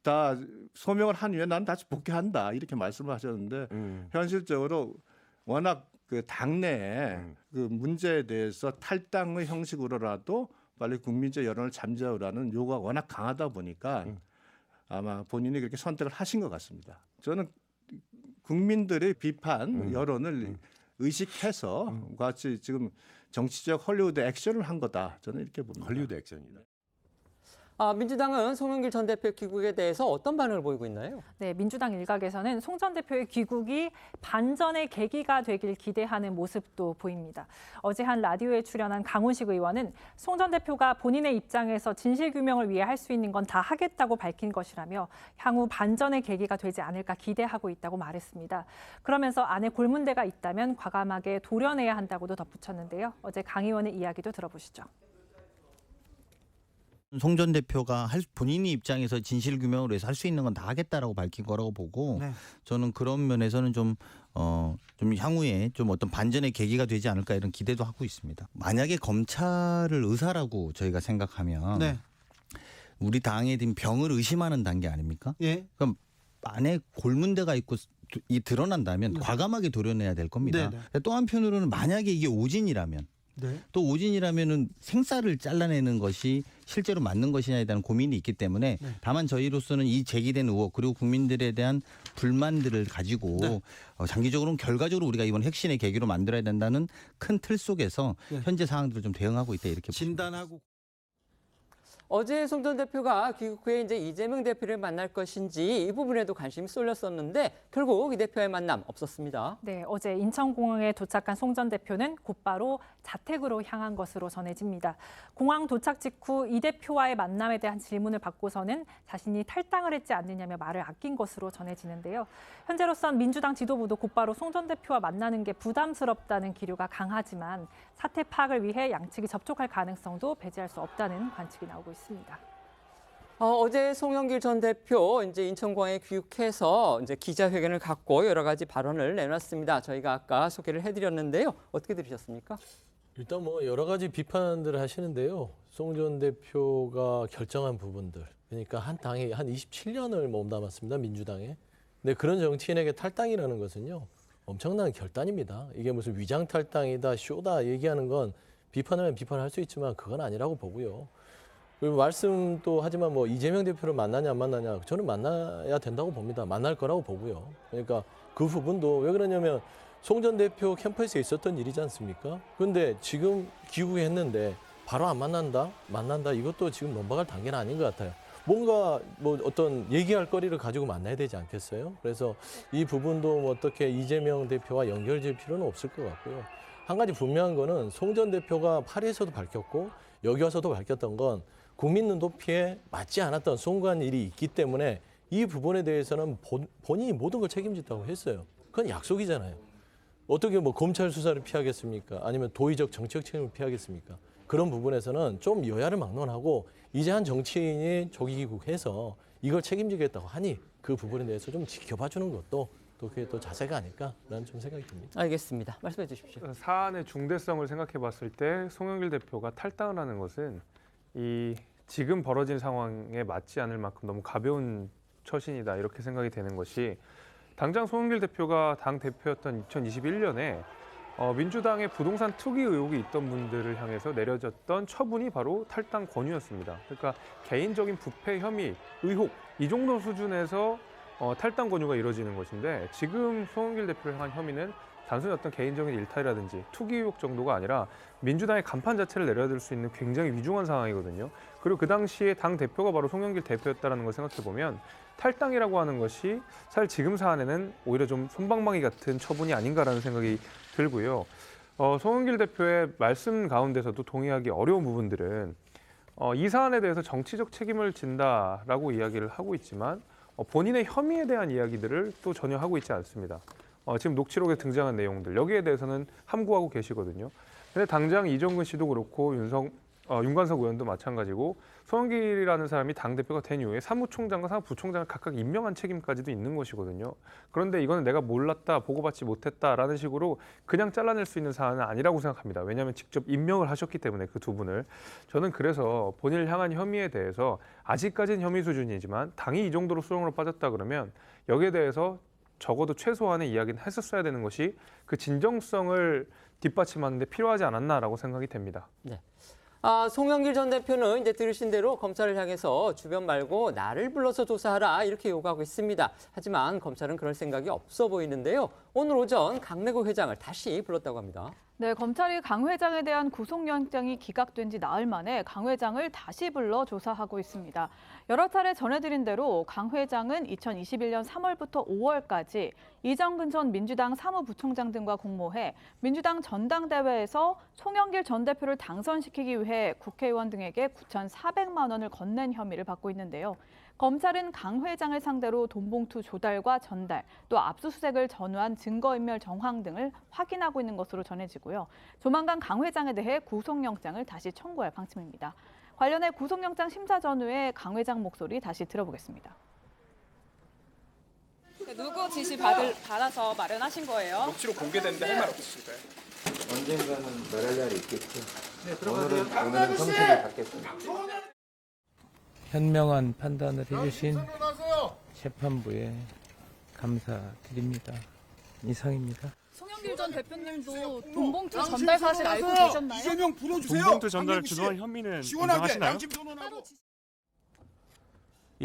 다 소명을 한 후에 난 다시 복귀한다 이렇게 말씀을 하셨는데 현실적으로 워낙 그 당내에 그 문제에 대해서 탈당의 형식으로라도 빨리 국민적 여론을 잠재우라는 요구가 워낙 강하다 보니까 아마 본인이 그렇게 선택을 하신 것 같습니다. 저는 국민들의 비판 여론을 의식해서 같이 지금 정치적 헐리우드 액션을 한 거다. 저는 이렇게 봅니다. 헐리우드 액션이다. 민주당은 송영길 전 대표 귀국에 대해서 어떤 반응을 보이고 있나요? 네, 민주당 일각에서는 송 전 대표의 귀국이 반전의 계기가 되길 기대하는 모습도 보입니다. 어제 한 라디오에 출연한 강훈식 의원은 송 전 대표가 본인의 입장에서 진실규명을 위해 할 수 있는 건 다 하겠다고 밝힌 것이라며 향후 반전의 계기가 되지 않을까 기대하고 있다고 말했습니다. 그러면서 안에 골문대가 있다면 과감하게 도려내야 한다고도 덧붙였는데요. 어제 강 의원의 이야기도 들어보시죠. 송 전 대표가 본인이 입장에서 진실규명을 위해서 할 수 있는 건 다 하겠다라고 밝힌 거라고 보고 저는 그런 면에서는 좀 향후에 좀 어떤 반전의 계기가 되지 않을까 이런 기대도 하고 있습니다. 만약에 검찰을 의사라고 저희가 생각하면 우리 당에 든 병을 의심하는 단계 아닙니까? 그럼 안에 골문대가 있고 드러난다면 과감하게 도려내야 될 겁니다. 또 한편으로는 만약에 이게 오진이라면 또 오진이라면은 생사를 잘라내는 것이 실제로 맞는 것이냐에 대한 고민이 있기 때문에 다만 저희로서는 이 제기된 의혹 그리고 국민들에 대한 불만들을 가지고 장기적으로는 결과적으로 우리가 이번 핵심의 계기로 만들어야 된다는 큰 틀 속에서 현재 상황들을 좀 대응하고 있다 이렇게 진단하고. 어제 송 전 대표가 귀국 후에 이제 이재명 대표를 만날 것인지 이 부분에도 관심이 쏠렸었는데 결국 이 대표의 만남 없었습니다. 네, 어제 인천공항에 도착한 송 전 대표는 곧바로 자택으로 향한 것으로 전해집니다. 공항 도착 직후 이 대표와의 만남에 대한 질문을 받고서는 자신이 탈당을 했지 않느냐며 말을 아낀 것으로 전해지는데요. 현재로선 민주당 지도부도 곧바로 송 전 대표와 만나는 게 부담스럽다는 기류가 강하지만 사태 파악을 위해 양측이 접촉할 가능성도 배제할 수 없다는 관측이 나오고 있습니다. 어제 송영길 전 대표 이제 인천공항에 귀국해서 이제 기자회견을 갖고 여러 가지 발언을 내놨습니다. 저희가 아까 소개를 해드렸는데요. 어떻게 들으셨습니까? 일단 뭐 여러 가지 비판들을 하시는데요. 송 전 대표가 결정한 부분들, 그러니까 한 당에 한 27년을 몸담았습니다. 민주당에. 근데 그런 정치인에게 탈당이라는 것은요. 엄청난 결단입니다. 이게 무슨 위장 탈당이다, 쇼다 얘기하는 건 비판하면 비판할 수 있지만 그건 아니라고 보고요. 그리고 말씀도 하지만 뭐 이재명 대표를 만나냐 안 만나냐 저는 만나야 된다고 봅니다. 만날 거라고 보고요. 그러니까 그 부분도 왜 그러냐면 송 전 대표 캠퍼스에 있었던 일이지 않습니까? 그런데 지금 귀국했는데 바로 안 만난다? 만난다? 이것도 지금 넘어갈 단계는 아닌 것 같아요. 뭔가 뭐 어떤 얘기할 거리를 가지고 만나야 되지 않겠어요? 그래서 이 부분도 뭐 어떻게 이재명 대표와 연결될 필요는 없을 것 같고요. 한 가지 분명한 거는 송 전 대표가 파리에서도 밝혔고 여기 와서도 밝혔던 건 국민 눈높이에 맞지 않았던 송구한 일이 있기 때문에 이 부분에 대해서는 본인이 모든 걸 책임진다고 했어요. 그건 약속이잖아요. 어떻게 뭐 검찰 수사를 피하겠습니까? 아니면 도의적 정치적 책임을 피하겠습니까? 그런 부분에서는 좀 여야를 막론하고 이제 한 정치인이 조기 귀국해서 이걸 책임지겠다고 하니 그 부분에 대해서 좀 지켜봐 주는 것도 또 그게 또 자세가 아닐까라는 좀 생각이 듭니다. 알겠습니다. 말씀해 주십시오. 사안의 중대성을 생각해 봤을 때 송영길 대표가 탈당을 하는 것은 이 지금 벌어진 상황에 맞지 않을 만큼 너무 가벼운 처신이다 이렇게 생각이 되는 것이 당장 송영길 대표가 당 대표였던 2021년에 민주당의 부동산 투기 의혹이 있던 분들을 향해서 내려졌던 처분이 바로 탈당 권유였습니다. 그러니까 개인적인 부패 혐의, 의혹 이 정도 수준에서 탈당 권유가 이루어지는 것인데 지금 송영길 대표를 향한 혐의는 단순히 어떤 개인적인 일탈이라든지 투기 의혹 정도가 아니라 민주당의 간판 자체를 내려둘 수 있는 굉장히 위중한 상황이거든요. 그리고 그 당시에 당 대표가 바로 송영길 대표였다는 걸 생각해 보면 탈당이라고 하는 것이 사실 지금 사안에는 오히려 좀 솜방망이 같은 처분이 아닌가라는 생각이 들고요. 송영길 대표의 말씀 가운데서도 동의하기 어려운 부분들은 이 사안에 대해서 정치적 책임을 진다라고 이야기를 하고 있지만 본인의 혐의에 대한 이야기들을 또 전혀 하고 있지 않습니다. 지금 녹취록에 등장한 내용들 여기에 대해서는 함구하고 계시거든요. 근데 당장 이정근 씨도 그렇고 윤관석 의원도 마찬가지고 송영길이라는 사람이 당대표가 된 이후에 사무총장과 사무부총장을 각각 임명한 책임까지도 있는 것이거든요. 그런데 이거는 내가 몰랐다, 보고받지 못했다라는 식으로 그냥 잘라낼 수 있는 사안은 아니라고 생각합니다. 왜냐하면 직접 임명을 하셨기 때문에 그 두 분을. 저는 그래서 본인을 향한 혐의에 대해서 아직까지는 혐의 수준이지만 당이 이 정도로 수렁으로 빠졌다 그러면 여기에 대해서 적어도 최소한의 이야기는 했었어야 되는 것이 그 진정성을 뒷받침하는 데 필요하지 않았나라고 생각이 됩니다. 네. 송영길 전 대표는 이제 들으신 대로 검찰을 향해서 주변 말고 나를 불러서 조사하라 이렇게 요구하고 있습니다. 하지만 검찰은 그럴 생각이 없어 보이는데요. 오늘 오전 강래구 회장을 다시 불렀다고 합니다. 네, 검찰이 강 회장에 대한 구속영장이 기각된 지 나흘 만에 강 회장을 다시 불러 조사하고 있습니다. 여러 차례 전해드린 대로 강 회장은 2021년 3월부터 5월까지 이정근 전 민주당 사무부총장 등과 공모해 민주당 전당대회에서 송영길 전 대표를 당선시키기 위해 국회의원 등에게 9,400만 원을 건넨 혐의를 받고 있는데요. 검찰은 강 회장을 상대로 돈봉투 조달과 전달, 또 압수수색을 전후한 증거인멸 정황 등을 확인하고 있는 것으로 전해지고요. 조만간 강 회장에 대해 구속영장을 다시 청구할 방침입니다. 관련해 구속영장 심사 전후에 강 회장 목소리 다시 들어보겠습니다. 누구 지시 받아서 마련하신 거예요? 녹취록 공개됐는데 할 말 없으실까요? 언젠가는 말할 날이 있겠죠. 네, 오늘은 성실히 받겠습니다. 현명한 판단을 해주신 재판부에 감사드립니다. 이상입니다. 송영길 전 대표님도 돈봉투 전달 사실 알고 계셨나요? 이재명 불러주세요. 돈봉투 전달 주도한 혐의는 인정하시나요?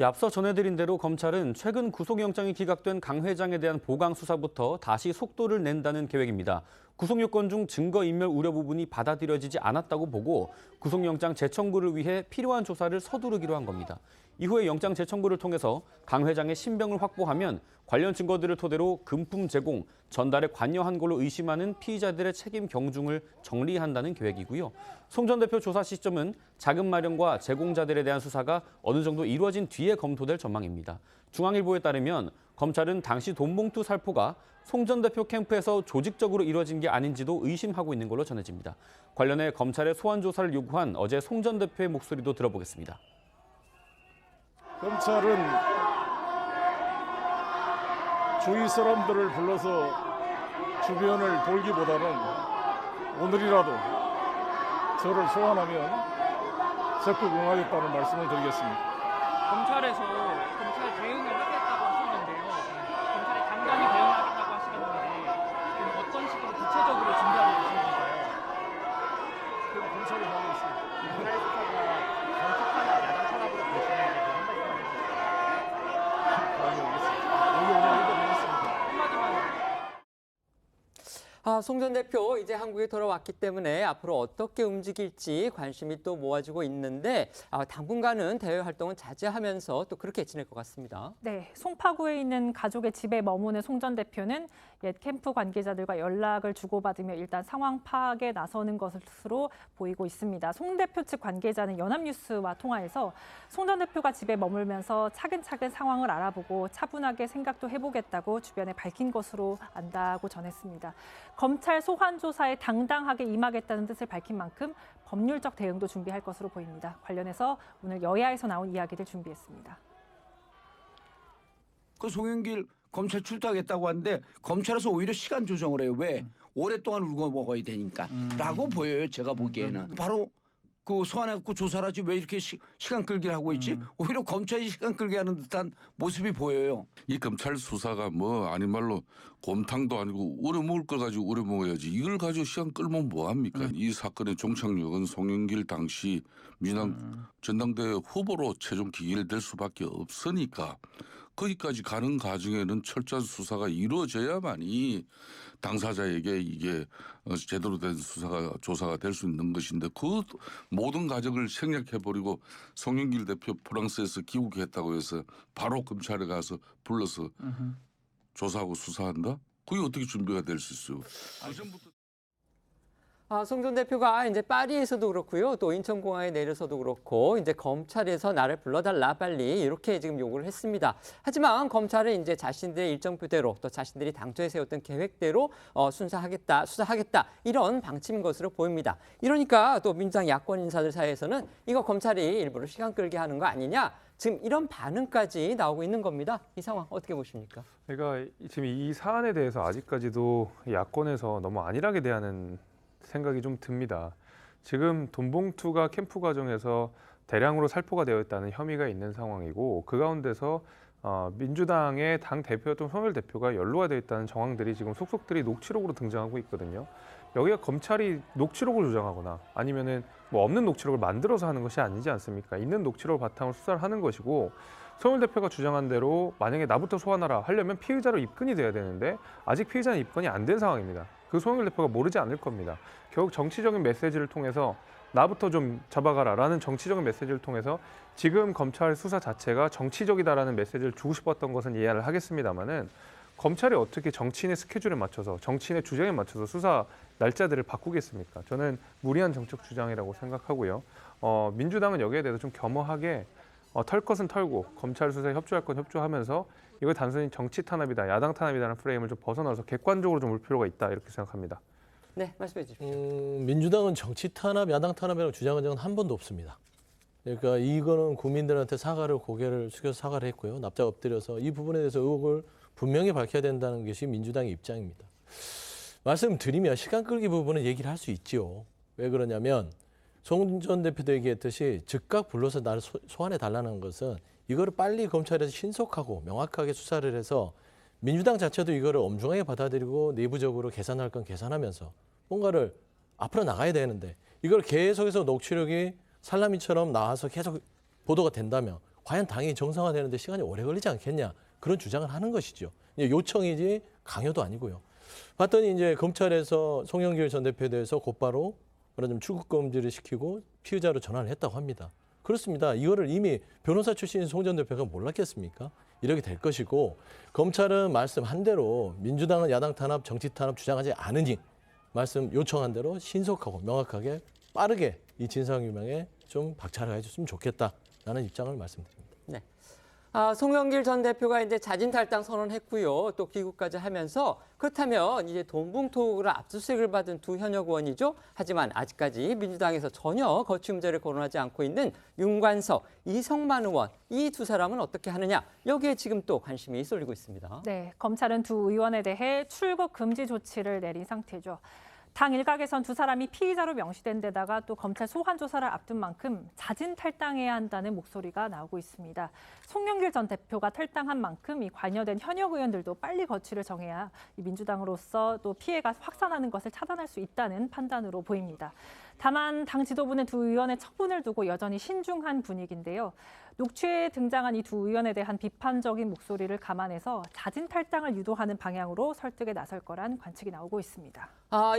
앞서 전해드린 대로 검찰은 최근 구속영장이 기각된 강 회장에 대한 보강 수사부터 다시 속도를 낸다는 계획입니다. 구속 요건 중 증거인멸 우려 부분이 받아들여지지 않았다고 보고 구속영장 재청구를 위해 필요한 조사를 서두르기로 한 겁니다. 이후에 영장 재청구를 통해서 강 회장의 신병을 확보하면 관련 증거들을 토대로 금품 제공, 전달에 관여한 걸로 의심하는 피의자들의 책임 경중을 정리한다는 계획이고요. 송 전 대표 조사 시점은 자금 마련과 제공자들에 대한 수사가 어느 정도 이루어진 뒤에 검토될 전망입니다. 중앙일보에 따르면 검찰은 당시 돈봉투 살포가 송 전 대표 캠프에서 조직적으로 이루어진 게 아닌지도 의심하고 있는 걸로 전해집니다. 관련해 검찰의 소환 조사를 요구한 어제 송 전 대표의 목소리도 들어보겠습니다. 검찰은 주위 사람들을 불러서 주변을 돌기보다는 오늘이라도 저를 소환하면 적극 응하겠다는 말씀을 드리겠습니다. 검찰에서 검찰 대응을 하겠다고 하신 건데요. 검찰이 당당히 대응하겠다고 하시겠는데 그럼 어떤 식으로 구체적으로 준비하고 계신 건가요? 그럼 검찰이 하고 있습니다. 검찰 수사가 정착하는 야당 탄압으로 보시는 게 송 전 대표 이제 한국에 돌아왔기 때문에 앞으로 어떻게 움직일지 관심이 또 모아지고 있는데 당분간은 대외 활동은 자제하면서 또 그렇게 지낼 것 같습니다. 네, 송파구에 있는 가족의 집에 머무는 송 전 대표는 옛 캠프 관계자들과 연락을 주고받으며 일단 상황 파악에 나서는 것으로 보이고 있습니다. 송 대표 측 관계자는 연합뉴스와 통화에서 송 전 대표가 집에 머물면서 차근차근 상황을 알아보고 차분하게 생각도 해보겠다고 주변에 밝힌 것으로 안다고 전했습니다. 검찰 소환 조사에 당당하게 임하겠다는 뜻을 밝힌 만큼 법률적 대응도 준비할 것으로 보입니다. 관련해서 오늘 여야에서 나온 이야기들 준비했습니다. 그 송영길 검찰 출두하겠다고 하는데 검찰에서 오히려 시간 조정을 해요. 왜? 오랫동안 울고 먹어야 되니까. 라고 보여요. 제가 보기에는. 바로 그 소환해갖고 조사를 하지 왜 이렇게 시간 끌기를 하고 있지? 오히려 검찰이 시간 끌게 하는 듯한 모습이 보여요. 이 검찰 수사가 뭐 아닌 말로 곰탕도 아니고 우려먹을 걸 가지고 우려먹어야지. 이걸 가지고 시간 끌면 뭐합니까? 이 사건의 종착역은 송영길 당시 민주당 전당대회 후보로 최종 기결될 수밖에 없으니까 거기까지 가는 과정에는 철저한 수사가 이루어져야만이 당사자에게 이게 제대로 된 조사가 될 수 있는 것인데 그 모든 과정을 생략해버리고 송영길 대표 프랑스에서 귀국했다고 해서 바로 검찰에 가서 불러서 조사하고 수사한다? 그게 어떻게 준비가 될 수 있어요? 송 전 대표가 이제 파리에서도 그렇고요. 또 인천공항에 내려서도 그렇고 이제 검찰에서 나를 불러달라 빨리 이렇게 지금 요구를 했습니다. 하지만 검찰은 이제 자신들의 일정표대로 또 자신들이 당초에 세웠던 계획대로 수사하겠다 이런 방침인 것으로 보입니다. 이러니까 또 민주당 야권 인사들 사이에서는 이거 검찰이 일부러 시간 끌게 하는 거 아니냐. 지금 이런 반응까지 나오고 있는 겁니다. 이 상황 어떻게 보십니까? 그러니까 지금 이 사안에 대해서 아직까지도 야권에서 너무 안일하게 대하는 생각이 좀 듭니다. 지금 돈봉투가 캠프 과정에서 대량으로 살포가 되어 있다는 혐의가 있는 상황이고 그 가운데서 민주당의 당 대표였던 송영길 대표가 연루가 되어 있다는 정황들이 지금 속속들이 녹취록으로 등장하고 있거든요. 여기가 검찰이 녹취록을 조장하거나 아니면은 뭐 없는 녹취록을 만들어서 하는 것이 아니지 않습니까? 있는 녹취록을 바탕으로 수사를 하는 것이고 송영길 대표가 주장한 대로 만약에 나부터 소환하라 하려면 피의자로 입건이 돼야 되는데 아직 피의자는 입건이 안 된 상황입니다. 그 송영길 대표가 모르지 않을 겁니다. 결국 정치적인 메시지를 통해서 나부터 좀 잡아가라라는 정치적인 메시지를 통해서 지금 검찰 수사 자체가 정치적이다라는 메시지를 주고 싶었던 것은 이해를 하겠습니다마는 검찰이 어떻게 정치인의 스케줄에 맞춰서 정치인의 주장에 맞춰서 수사 날짜들을 바꾸겠습니까? 저는 무리한 정책 주장이라고 생각하고요. 민주당은 여기에 대해서 좀 겸허하게 털 것은 털고 검찰 수사에 협조할 건 협조하면서 이거 단순히 정치 탄압이다, 야당 탄압이다라는 프레임을 좀 벗어나서 객관적으로 좀 볼 필요가 있다 이렇게 생각합니다. 네, 말씀해 주십시오. 민주당은 정치 탄압, 야당 탄압이라고 주장한 적은 한 번도 없습니다. 그러니까 이거는 국민들한테 고개를 숙여서 사과를 했고요. 납작 엎드려서 이 부분에 대해서 의혹을 분명히 밝혀야 된다는 것이 민주당의 입장입니다. 말씀드리면 시간 끌기 부분은 얘기를 할 수 있지요. 왜 그러냐면 송 전 대표도 얘기했듯이 즉각 불러서 나를 소환해 달라는 것은 이거를 빨리 검찰에서 신속하고 명확하게 수사를 해서 민주당 자체도 이거를 엄중하게 받아들이고 내부적으로 계산할 건 계산하면서 뭔가를 앞으로 나가야 되는데 이걸 계속해서 녹취록이 살라미처럼 나와서 계속 보도가 된다면 과연 당이 정상화되는데 시간이 오래 걸리지 않겠냐 그런 주장을 하는 것이죠. 요청이지 강요도 아니고요. 봤더니 이제 검찰에서 송영길 전 대표에 대해서 곧바로 말하자면 출국 금지를 시키고 피의자로 전환을 했다고 합니다. 그렇습니다. 이거를 이미 변호사 출신인 송 전 대표가 몰랐겠습니까? 이렇게 될 것이고 검찰은 말씀한 대로 민주당은 야당 탄압, 정치 탄압 주장하지 않으니 말씀 요청한 대로 신속하고 명확하게 빠르게 이 진상규명에 좀 박차를 해줬으면 좋겠다라는 입장을 말씀드립니다. 네. 송영길 전 대표가 이제 자진 탈당 선언했고요. 또 귀국까지 하면서 그렇다면 이제 돈봉투를 압수수색을 받은 두 현역 의원이죠. 하지만 아직까지 민주당에서 전혀 거취문제를 거론하지 않고 있는 윤관석, 이성만 의원 이 두 사람은 어떻게 하느냐. 여기에 지금 또 관심이 쏠리고 있습니다. 네, 검찰은 두 의원에 대해 출국 금지 조치를 내린 상태죠. 당 일각에선 두 사람이 피의자로 명시된 데다가 또 검찰 소환 조사를 앞둔 만큼 자진 탈당해야 한다는 목소리가 나오고 있습니다. 송영길 전 대표가 탈당한 만큼 이 관여된 현역 의원들도 빨리 거취를 정해야 이 민주당으로서 또 피해가 확산하는 것을 차단할 수 있다는 판단으로 보입니다. 다만 당 지도부는 두 의원의 처분을 두고 여전히 신중한 분위기인데요. 녹취에 등장한 이 두 의원에 대한 비판적인 목소리를 감안해서 자진 탈당을 유도하는 방향으로 설득에 나설 거란 관측이 나오고 있습니다.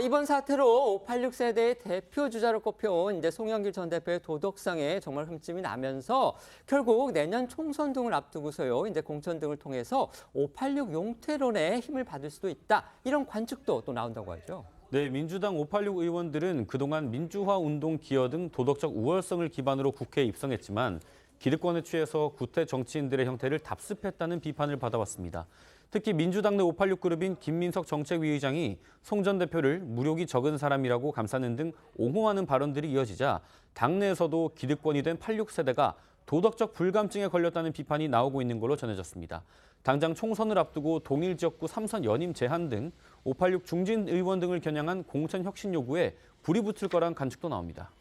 이번 사태로 586 세대의 대표 주자로 꼽혀온 이제 송영길 전 대표의 도덕성에 정말 흠집이 나면서 결국 내년 총선 등을 앞두고서요. 이제 공천 등을 통해서 586 용태론에 힘을 받을 수도 있다. 이런 관측도 또 나온다고 하죠. 네, 민주당 586 의원들은 그동안 민주화 운동 기여 등 도덕적 우월성을 기반으로 국회에 입성했지만 기득권에 취해서 구태 정치인들의 형태를 답습했다는 비판을 받아왔습니다. 특히 민주당 내 586 그룹인 김민석 정책위 의장이 송 전 대표를 무력이 적은 사람이라고 감싸는 등 옹호하는 발언들이 이어지자 당내에서도 기득권이 된 86세대가 도덕적 불감증에 걸렸다는 비판이 나오고 있는 걸로 전해졌습니다. 당장 총선을 앞두고 동일 지역구 3선 연임 제한 등 586 중진 의원 등을 겨냥한 공천 혁신 요구에 불이 붙을 거란 관측도 나옵니다.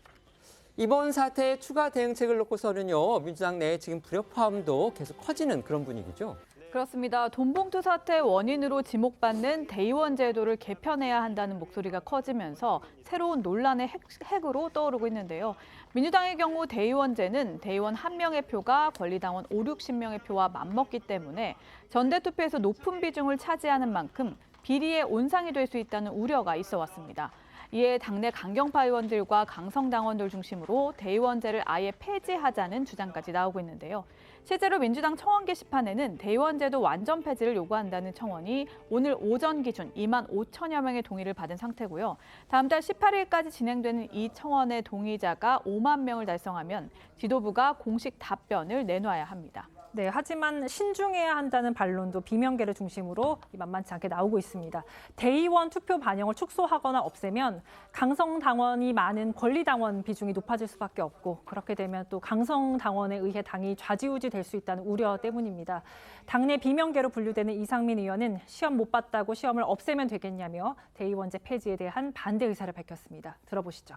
이번 사태의 추가 대응책을 놓고서는요, 민주당 내에 지금 불협화음도 계속 커지는 그런 분위기죠. 그렇습니다. 돈봉투 사태 원인으로 지목받는 대의원 제도를 개편해야 한다는 목소리가 커지면서 새로운 논란의 핵으로 떠오르고 있는데요. 민주당의 경우 대의원제는 대의원 1명의 표가 권리당원 5, 60명의 표와 맞먹기 때문에 전대투표에서 높은 비중을 차지하는 만큼 비리의 온상이 될 수 있다는 우려가 있어 왔습니다. 이에 당내 강경파 의원들과 강성당원들 중심으로 대의원제를 아예 폐지하자는 주장까지 나오고 있는데요. 실제로 민주당 청원 게시판에는 대의원제도 완전 폐지를 요구한다는 청원이 오늘 오전 기준 2만 5천여 명의 동의를 받은 상태고요. 다음 달 18일까지 진행되는 이 청원의 동의자가 5만 명을 달성하면 지도부가 공식 답변을 내놔야 합니다. 네, 하지만 신중해야 한다는 반론도 비명계를 중심으로 만만치 않게 나오고 있습니다. 대의원 투표 반영을 축소하거나 없애면 강성 당원이 많은 권리 당원 비중이 높아질 수밖에 없고 그렇게 되면 또 강성 당원에 의해 당이 좌지우지 될 수 있다는 우려 때문입니다. 당내 비명계로 분류되는 이상민 의원은 시험 못 봤다고 시험을 없애면 되겠냐며 대의원제 폐지에 대한 반대 의사를 밝혔습니다. 들어보시죠.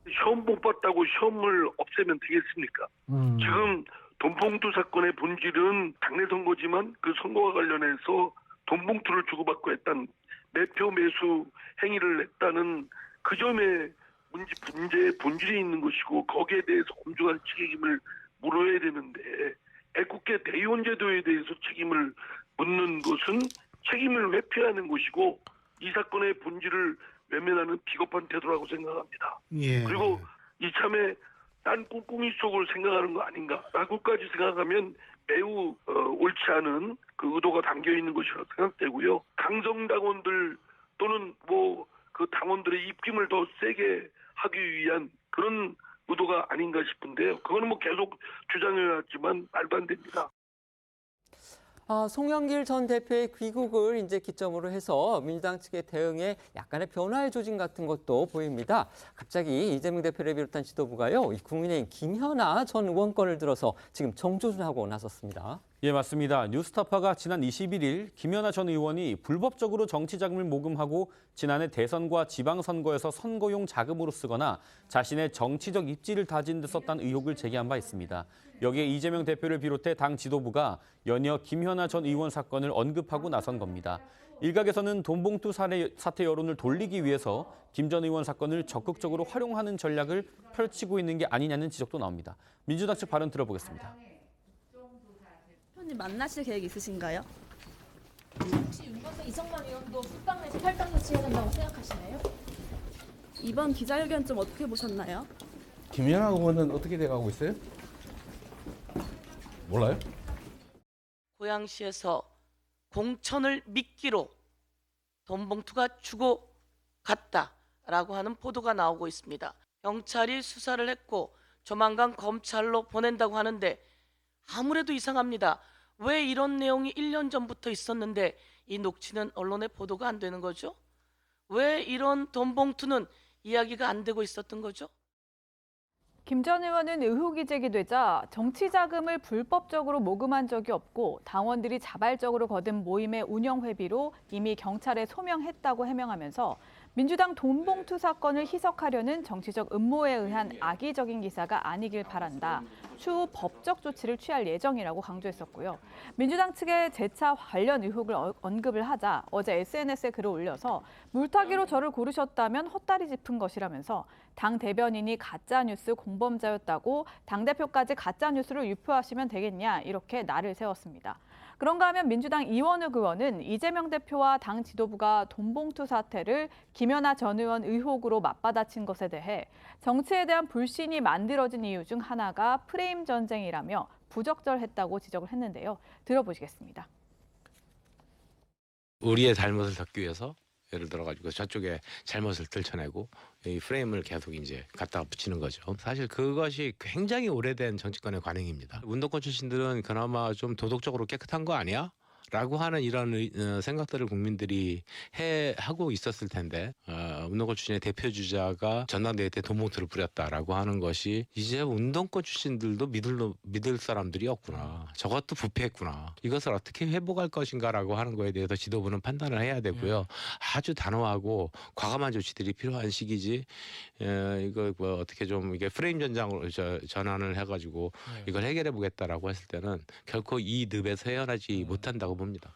시험 못 봤다고 시험을 없애면 되겠습니까? 지금 돈봉투 사건의 본질은 당내 선거지만 그 선거와 관련해서 돈봉투를 주고받고 했던 매표 매수 행위를 했다는 그 점에 문제의 본질이 있는 것이고 거기에 대해서 엄중한 책임을 물어야 되는데 애국계 대의원 제도에 대해서 책임을 묻는 것은 책임을 회피하는 것이고 이 사건의 본질을 외면하는 비겁한 태도라고 생각합니다. 예. 그리고 이참에 딴 꿍꿍이 속을 생각하는 거 아닌가라고까지 생각하면 매우 옳지 않은 그 의도가 담겨 있는 것이라고 생각되고요. 강성당원들 또는 뭐 그 당원들의 입김을 더 세게 하기 위한 그런 의도가 아닌가 싶은데요. 그거는 뭐 계속 주장해왔지만 말도 안 됩니다. 송영길 전 대표의 귀국을 이제 기점으로 해서 민주당 측의 대응에 약간의 변화의 조짐 같은 것도 보입니다. 갑자기 이재명 대표를 비롯한 지도부가요, 국민의힘 김현아 전 의원 건을 들어서 지금 정조준하고 나섰습니다. 예, 맞습니다. 뉴스타파가 지난 21일 김연아 전 의원이 불법적으로 정치 자금을 모금하고 지난해 대선과 지방선거에서 선거용 자금으로 쓰거나 자신의 정치적 입지를 다진 데 썼다는 의혹을 제기한 바 있습니다. 여기에 이재명 대표를 비롯해 당 지도부가 연이어 김연아 전 의원 사건을 언급하고 나선 겁니다. 일각에서는 돈봉투 사태 여론을 돌리기 위해서 김 전 의원 사건을 적극적으로 활용하는 전략을 펼치고 있는 게 아니냐는 지적도 나옵니다. 민주당 측 발언 들어보겠습니다. 대표님 만나실 계획 있으신가요? 혹시 윤석열 이성만 의원도 국당 내에서 탈당 조치해야 된다고 생각하시나요? 이번 기자회견 좀 어떻게 보셨나요? 김연아 의원은 어떻게 돼가고 있어요? 몰라요? 고양시에서 공천을 미끼로 돈봉투가 주고 갔다라고 하는 보도가 나오고 있습니다. 경찰이 수사를 했고 조만간 검찰로 보낸다고 하는데 아무래도 이상합니다. 왜 이런 내용이 1년 전부터 있었는데 이 녹취는 언론에 보도가 안 되는 거죠? 왜 이런 돈봉투는 이야기가 안 되고 있었던 거죠? 김 전 의원은 의혹이 제기되자 정치 자금을 불법적으로 모금한 적이 없고 당원들이 자발적으로 거둔 모임의 운영 회비로 이미 경찰에 소명했다고 해명하면서 민주당 돈봉투 사건을 희석하려는 정치적 음모에 의한 악의적인 기사가 아니길 바란다. 추후 법적 조치를 취할 예정이라고 강조했었고요. 민주당 측의 재차 관련 의혹을 언급을 하자 어제 SNS에 글을 올려서 물타기로 저를 고르셨다면 헛다리 짚은 것이라면서 당 대변인이 가짜뉴스 공범자였다고 당대표까지 가짜뉴스를 유포하시면 되겠냐 이렇게 날을 세웠습니다. 그런가 하면 민주당 이원욱 의원은 이재명 대표와 당 지도부가 돈봉투 사태를 김연아 전 의원 의혹으로 맞받아친 것에 대해 정치에 대한 불신이 만들어진 이유 중 하나가 프레임 전쟁이라며 부적절했다고 지적을 했는데요. 들어보시겠습니다. 우리의 잘못을 덮기 위해서 예를 들어가지고 저쪽에 잘못을 들춰내고 이 프레임을 계속 이제 갖다가 붙이는 거죠. 사실 그것이 굉장히 오래된 정치권의 관행입니다. 운동권 출신들은 그나마 좀 도덕적으로 깨끗한 거 아니야? 라고 하는 이런 생각들을 국민들이 하고 있었을 텐데 운동권 출신의 대표 주자가 전당대회 때 돈봉투를 뿌렸다라고 하는 것이 이제 운동권 출신들도 믿을 사람들이 없구나. 저것도 부패했구나. 이것을 어떻게 회복할 것인가라고 하는 거에 대해서 지도부는 판단을 해야 되고요. 아주 단호하고 과감한 조치들이 필요한 시기지. 이거 뭐 어떻게 좀 이게 프레임 전장으로 전환을 해가지고 이걸 해결해 보겠다라고 했을 때는 결코 이 늪에서 헤어나지 못한다고 봅니다.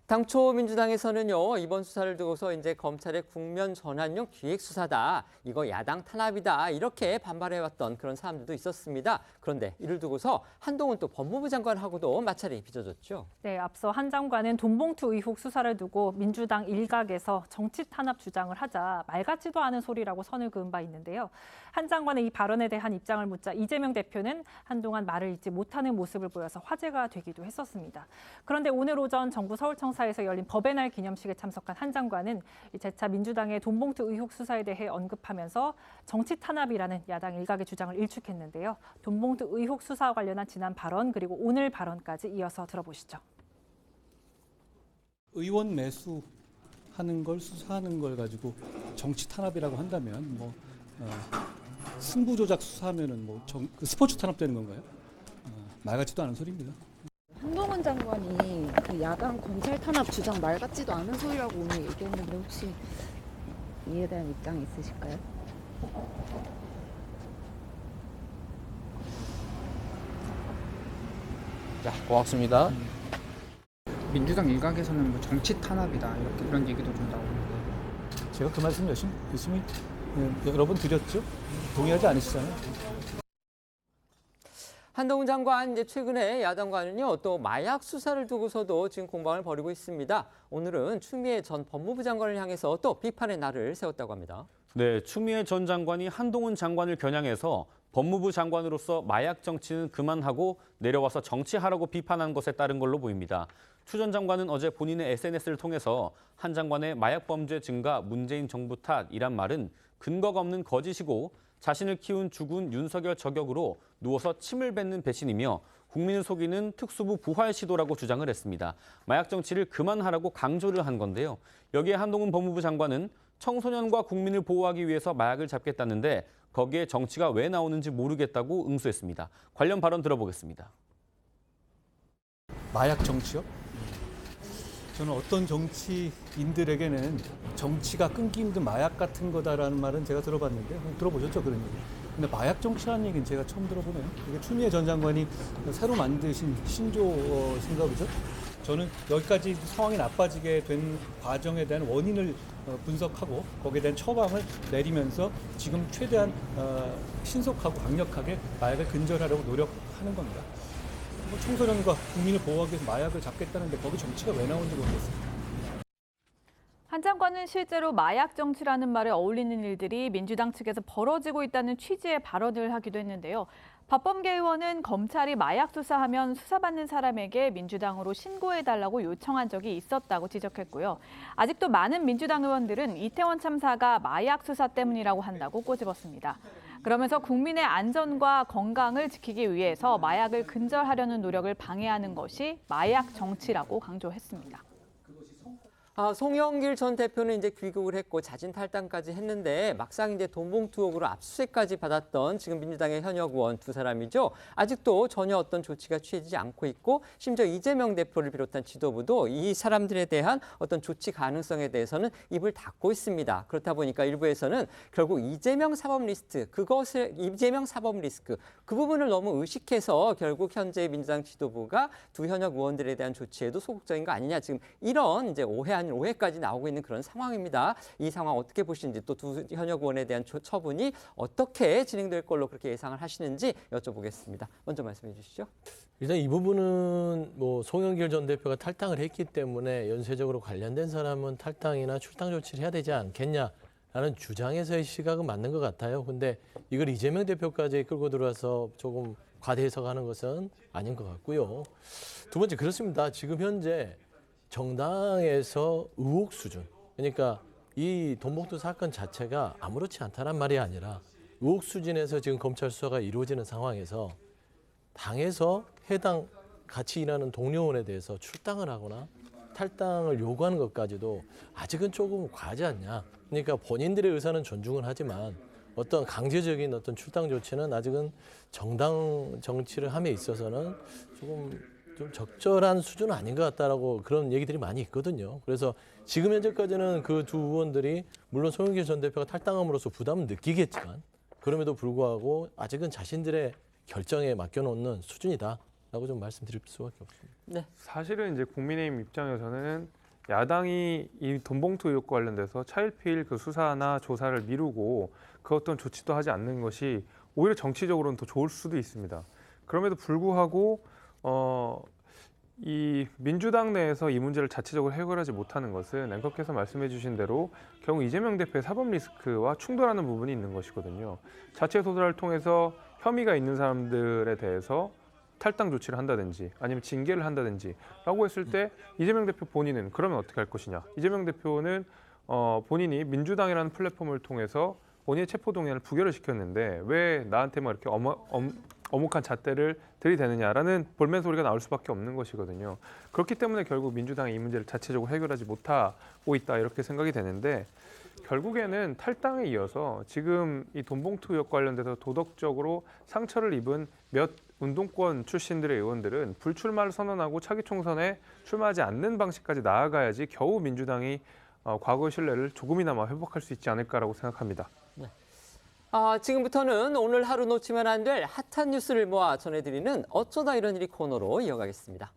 당초 민주당에서는요, 이번 수사를 두고서 이제 검찰의 국면 전환용 기획 수사다, 이거 야당 탄압이다, 이렇게 반발해왔던 그런 사람들도 있었습니다. 그런데 이를 두고서 한동훈 또 법무부 장관하고도 마찰이 빚어졌죠. 네, 앞서 한 장관은 돈봉투 의혹 수사를 두고 민주당 일각에서 정치 탄압 주장을 하자 말 같지도 않은 소리라고 선을 그은 바 있는데요. 한 장관의 이 발언에 대한 입장을 묻자 이재명 대표는 한동안 말을 잇지 못하는 모습을 보여서 화제가 되기도 했었습니다. 그런데 오늘 오전 정부 서울청사에서 열린 법의 날 기념식에 참석한 한 장관은 재차 민주당의 돈봉투 의혹 수사에 대해 언급하면서 정치 탄압이라는 야당 일각의 주장을 일축했는데요. 돈봉투 의혹 수사와 관련한 지난 발언 그리고 오늘 발언까지 이어서 들어보시죠. 의원 매수하는 걸 수사하는 걸 가지고 정치 탄압이라고 한다면 뭐 승부 조작 수사하면은 그 스포츠 탄압되는 건가요? 말 같지도 않은 소리입니다. 한동훈 장관이 그 야당 검찰 탄압 주장 말 같지도 않은 소리라고 오늘 얘기했는데 혹시 이에 대한 입장이 있으실까요? 자, 고맙습니다. 민주당 일각에서는 뭐 정치 탄압이다 이런 얘기도 좀 나오는데 제가 그 말씀 열심히 여러 번 드렸죠. 동의하지 않으시잖아요. 한동훈 장관 이제 최근에 야당과는요 또 마약 수사를 두고서도 지금 공방을 벌이고 있습니다. 오늘은 추미애 전 법무부 장관을 향해서 또 비판의 날을 세웠다고 합니다. 네, 추미애 전 장관이 한동훈 장관을 겨냥해서 법무부 장관으로서 마약 정치는 그만하고 내려와서 정치하라고 비판한 것에 따른 걸로 보입니다. 추 전 장관은 어제 본인의 SNS를 통해서 한 장관의 마약 범죄 증가 문재인 정부 탓이란 말은 근거가 없는 거짓이고 자신을 키운 주군 윤석열 저격으로 누워서 침을 뱉는 배신이며 국민을 속이는 특수부 부활 시도라고 주장을 했습니다. 마약 정치를 그만하라고 강조를 한 건데요. 여기에 한동훈 법무부 장관은 청소년과 국민을 보호하기 위해서 마약을 잡겠다는데 거기에 정치가 왜 나오는지 모르겠다고 응수했습니다. 관련 발언 들어보겠습니다. 마약 정치요? 저는 어떤 정치인들에게는 정치가 끊기 힘든 마약 같은 거다라는 말은 제가 들어봤는데 들어보셨죠, 그런 얘기. 근데 마약 정치라는 얘기는 제가 처음 들어보네요. 이게 추미애 전 장관이 새로 만드신 신조어인가 보죠. 저는 여기까지 상황이 나빠지게 된 과정에 대한 원인을 분석하고 거기에 대한 처방을 내리면서 지금 최대한 신속하고 강력하게 마약을 근절하려고 노력하는 겁니다. 청소년과 국민을 보호하기 위해서 마약을 잡겠다는데 거기 정치가 왜 나오는지 모르겠습니다. 한 장관은 실제로 마약 정치라는 말에 어울리는 일들이 민주당 측에서 벌어지고 있다는 취지의 발언을 하기도 했는데요. 박범계 의원은 검찰이 마약 수사하면 수사받는 사람에게 민주당으로 신고해달라고 요청한 적이 있었다고 지적했고요. 아직도 많은 민주당 의원들은 이태원 참사가 마약 수사 때문이라고 한다고 꼬집었습니다. 그러면서 국민의 안전과 건강을 지키기 위해서 마약을 근절하려는 노력을 방해하는 것이 마약 정치라고 강조했습니다. 송영길 전 대표는 이제 귀국을 했고 자진 탈당까지 했는데 막상 이제 돈봉투 의혹으로 압수수색까지 받았던 지금 민주당의 현역 의원 두 사람이죠. 아직도 전혀 어떤 조치가 취해지지 않고 있고 심지어 이재명 대표를 비롯한 지도부도 이 사람들에 대한 어떤 조치 가능성에 대해서는 입을 닫고 있습니다. 그렇다 보니까 일부에서는 결국 이재명 사법 리스크 그 부분을 너무 의식해서 결국 현재 민주당 지도부가 두 현역 의원들에 대한 조치에도 소극적인 거 아니냐, 지금 이런 이제 오해까지 나오고 있는 그런 상황입니다. 이 상황 어떻게 보시는지, 또 두 현역 의원에 대한 처분이 어떻게 진행될 걸로 그렇게 예상을 하시는지 여쭤보겠습니다. 먼저 말씀해 주시죠. 일단 이 부분은 송영길 전 대표가 탈당을 했기 때문에 연쇄적으로 관련된 사람은 탈당이나 출당 조치를 해야 되지 않겠냐라는 주장에서의 시각은 맞는 것 같아요. 근데 이걸 이재명 대표까지 끌고 들어와서 조금 과대 해석하는 것은 아닌 것 같고요. 두 번째, 그렇습니다. 지금 현재 정당에서 의혹 수준, 그러니까 이 돈봉투 사건 자체가 아무렇지 않다는 말이 아니라 의혹 수준에서 지금 검찰 수사가 이루어지는 상황에서 당에서 해당 같이 일하는 동료원에 대해서 출당을 하거나 탈당을 요구하는 것까지도 아직은 조금 과하지 않냐. 그러니까 본인들의 의사는 존중을 하지만 어떤 강제적인 어떤 출당 조치는 아직은 정당 정치를 함에 있어서는 조금 좀 적절한 수준은 아닌 것 같다라고 그런 얘기들이 많이 있거든요. 그래서 지금 현재까지는 그 두 의원들이 물론 송영길 전 대표가 탈당함으로써 부담은 느끼겠지만 그럼에도 불구하고 아직은 자신들의 결정에 맡겨놓는 수준이다라고 좀 말씀드릴 수밖에 없습니다. 네. 사실은 이제 국민의힘 입장에서는 야당이 이 돈봉투 의혹과 관련돼서 차일피일 그 수사나 조사를 미루고 그 어떤 조치도 하지 않는 것이 오히려 정치적으로는 더 좋을 수도 있습니다. 그럼에도 불구하고 이 민주당 내에서 이 문제를 자체적으로 해결하지 못하는 것은 앵커께서 말씀해 주신 대로 결국 이재명 대표의 사법 리스크와 충돌하는 부분이 있는 것이거든요. 자체 조사를 통해서 혐의가 있는 사람들에 대해서 탈당 조치를 한다든지 아니면 징계를 한다든지 라고 했을 때 이재명 대표 본인은 그러면 어떻게 할 것이냐. 이재명 대표는 본인이 민주당이라는 플랫폼을 통해서 본인의 체포동의안을 부결을 시켰는데 왜 나한테만 이렇게 어묵한 잣대를 들이대느냐라는 볼멘 소리가 나올 수밖에 없는 것이거든요. 그렇기 때문에 결국 민주당이 이 문제를 자체적으로 해결하지 못하고 있다 이렇게 생각이 되는데 결국에는 탈당에 이어서 지금 이 돈봉투 의혹 관련돼서 도덕적으로 상처를 입은 몇 운동권 출신들의 의원들은 불출마를 선언하고 차기 총선에 출마하지 않는 방식까지 나아가야지 겨우 민주당이 과거의 신뢰를 조금이나마 회복할 수 있지 않을까라고 생각합니다. 네. 지금부터는 오늘 하루 놓치면 안 될 핫한 뉴스를 모아 전해드리는 어쩌다 이런 일이 코너로 이어가겠습니다.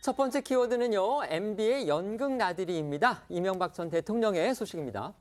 첫 번째 키워드는요, MB의 연극 나들이입니다. 이명박 전 대통령의 소식입니다.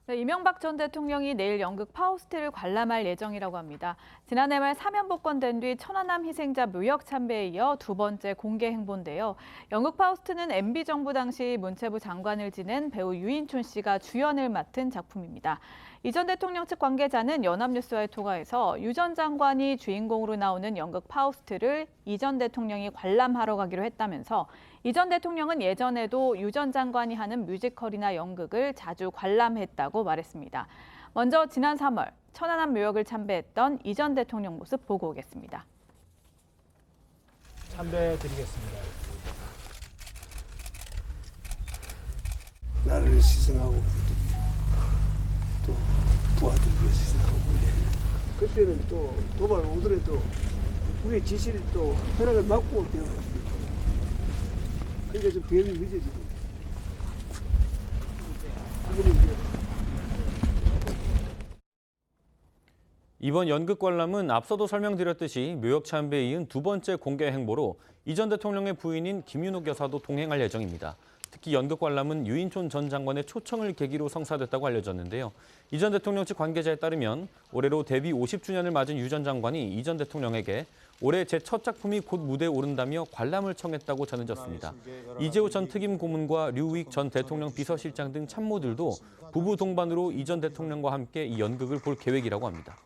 네, 이명박 전 대통령이 내일 연극 파우스트를 관람할 예정이라고 합니다. 지난해 말 사면 복권된 뒤 천안함 희생자 묘역 참배에 이어 두 번째 공개 행보인데요. 연극 파우스트는 MB 정부 당시 문체부 장관을 지낸 배우 유인촌 씨가 주연을 맡은 작품입니다. 이 전 대통령 측 관계자는 연합뉴스와의 통화에서 유 전 장관이 주인공으로 나오는 연극 파우스트를 이 전 대통령이 관람하러 가기로 했다면서 이 전 대통령은 예전에도 유 전 장관이 하는 뮤지컬이나 연극을 자주 관람했다고 말했습니다. 먼저 지난 3월 천안함 묘역을 참배했던 이 전 대통령 모습 보고 오겠습니다. 참배드리겠습니다. 나를 시승하고 또 부하들을 시승하고 그때는 또 도발 오더라도 우리의 지시를 또 허락을 받고 되었습니다. 그러니까 좀 대응이 늦어지고 이번 연극 관람은 앞서도 설명드렸듯이 묘역 참배에 이은 두 번째 공개 행보로 이 전 대통령의 부인인 김윤옥 여사도 동행할 예정입니다. 특히 연극 관람은 유인촌 전 장관의 초청을 계기로 성사됐다고 알려졌는데요. 이 전 대통령 측 관계자에 따르면 올해로 데뷔 50주년을 맞은 유 전 장관이 이 전 대통령에게 올해 제 첫 작품이 곧 무대에 오른다며 관람을 청했다고 전해졌습니다. 이재호 전 특임 고문과 류우익 전 대통령 비서실장 등 참모들도 부부 동반으로 이 전 대통령과 함께 이 연극을 볼 계획이라고 합니다.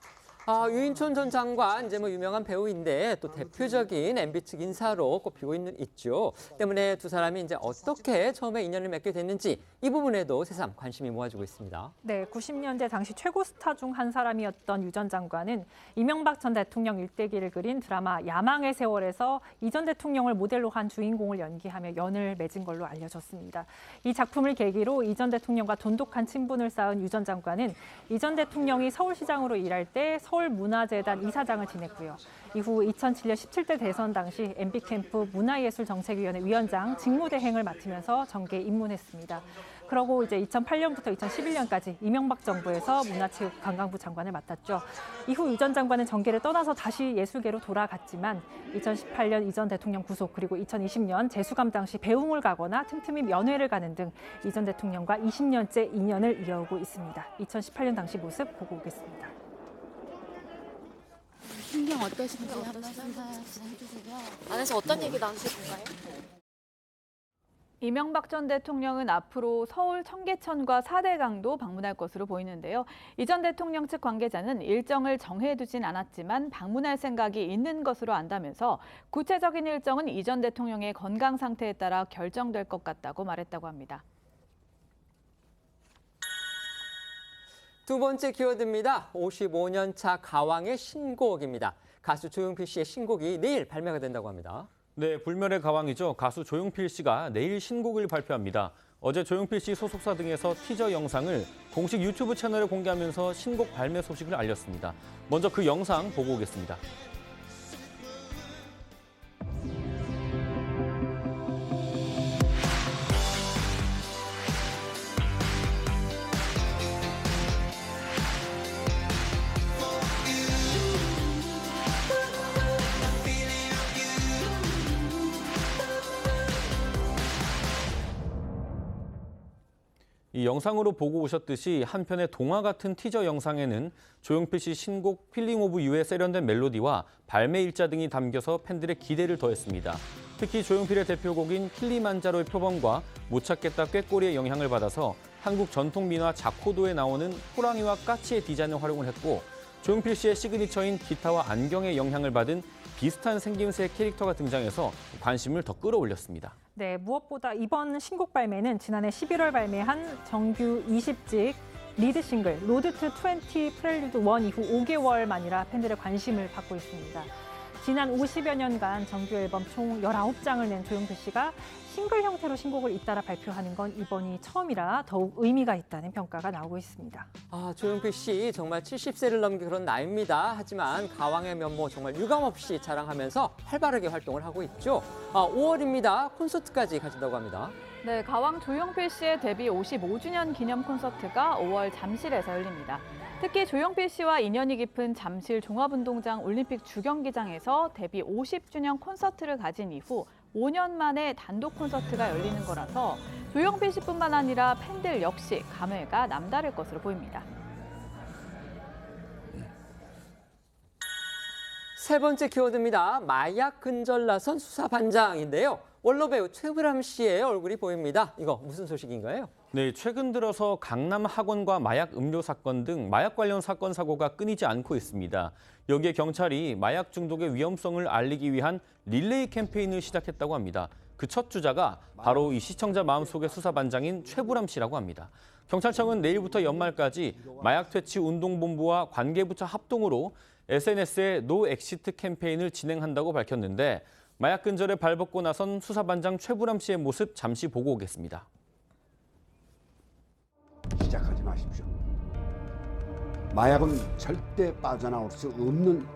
유인촌 전 장관, 이제 유명한 배우인데 또 대표적인 MB 측 인사로 꼽히고 있죠. 때문에 두 사람이 이제 어떻게 처음에 인연을 맺게 됐는지 이 부분에도 새삼 관심이 모아지고 있습니다. 네, 90년대 당시 최고 스타 중 한 사람이었던 유 전 장관은 이명박 전 대통령 일대기를 그린 드라마 야망의 세월에서 이 전 대통령을 모델로 한 주인공을 연기하며 연을 맺은 걸로 알려졌습니다. 이 작품을 계기로 이 전 대통령과 돈독한 친분을 쌓은 유 전 장관은 이 전 대통령이 서울시장으로 일할 때 서울문화재단 이사장을 지냈고요. 이후 2007년 17대 대선 당시 MB캠프 문화예술정책위원회 위원장 직무대행을 맡으면서 정계에 입문했습니다. 그러고 이제 2008년부터 2011년까지 이명박 정부에서 문화체육관광부 장관을 맡았죠. 이후 유 전 장관은 정계를 떠나서 다시 예술계로 돌아갔지만 2018년 이 전 대통령 구속 그리고 2020년 재수감 당시 배웅을 가거나 틈틈이 면회를 가는 등 이 전 대통령과 20년째 인연을 이어오고 있습니다. 2018년 당시 모습 보고 오겠습니다. 신경 어떠신지 한번 해주세요. 안에서 어떤 얘기 나누실 건가요? 이명박 전 대통령은 앞으로 서울 청계천과 사대강도 방문할 것으로 보이는데요. 이 전 대통령 측 관계자는 일정을 정해두진 않았지만 방문할 생각이 있는 것으로 안다면서 구체적인 일정은 이 전 대통령의 건강 상태에 따라 결정될 것 같다고 말했다고 합니다. 두 번째 키워드입니다. 55년 차 가왕의 신곡입니다. 가수 조용필 씨의 신곡이 내일 발매가 된다고 합니다. 네, 불멸의 가왕이죠. 가수 조용필 씨가 내일 신곡을 발표합니다. 어제 조용필 씨 소속사 등에서 티저 영상을 공식 유튜브 채널에 공개하면서 신곡 발매 소식을 알렸습니다. 먼저 그 영상 보고 오겠습니다. 이 영상으로 보고 오셨듯이 한편의 동화 같은 티저 영상에는 조용필 씨 신곡 필링 오브 유의 세련된 멜로디와 발매 일자 등이 담겨서 팬들의 기대를 더했습니다. 특히 조용필의 대표곡인 킬리만자로의 표범과 못 찾겠다 꾀꼬리의 영향을 받아서 한국 전통 민화 자코도에 나오는 호랑이와 까치의 디자인을 활용을 했고, 조용필 씨의 시그니처인 기타와 안경의 영향을 받은 비슷한 생김새의 캐릭터가 등장해서 관심을 더 끌어올렸습니다. 네, 무엇보다 이번 신곡 발매는 지난해 11월 발매한 정규 20집 리드 싱글 로드 투 20 프렐류드 1 이후 5개월 만이라 팬들의 관심을 받고 있습니다. 지난 50여 년간 정규 앨범 총 19장을 낸 조용필 씨가 싱글 형태로 신곡을 잇따라 발표하는 건 이번이 처음이라 더욱 의미가 있다는 평가가 나오고 있습니다. 조용필 씨 정말 70세를 넘긴 그런 나이입니다. 하지만 가왕의 면모 정말 유감없이 자랑하면서 활발하게 활동을 하고 있죠. 5월입니다. 콘서트까지 가진다고 합니다. 네, 가왕 조용필 씨의 데뷔 55주년 기념 콘서트가 5월 잠실에서 열립니다. 특히 조용필 씨와 인연이 깊은 잠실 종합운동장 올림픽 주경기장에서 데뷔 50주년 콘서트를 가진 이후 5년 만에 단독 콘서트가 열리는 거라서 조용필 씨뿐만 아니라 팬들 역시 감회가 남다를 것으로 보입니다. 세 번째 키워드입니다. 마약 근절 나선 수사반장인데요. 원로 배우 최불암 씨의 얼굴이 보입니다. 이거 무슨 소식인가요? 네, 최근 들어서 강남 학원과 마약 음료 사건 등 마약 관련 사건 사고가 끊이지 않고 있습니다. 여기에 경찰이 마약 중독의 위험성을 알리기 위한 릴레이 캠페인을 시작했다고 합니다. 그 첫 주자가 바로 이 시청자 마음속의 수사반장인 최불암 씨라고 합니다. 경찰청은 내일부터 연말까지 마약 퇴치 운동본부와 관계부처 합동으로 SNS에 노 엑시트 캠페인을 진행한다고 밝혔는데, 마약 근절에 발벗고 나선 수사반장 최불암 씨의 모습 잠시 보고 오겠습니다. 시작하지 마십시오. 마약은 절대 빠져나올 수 없는,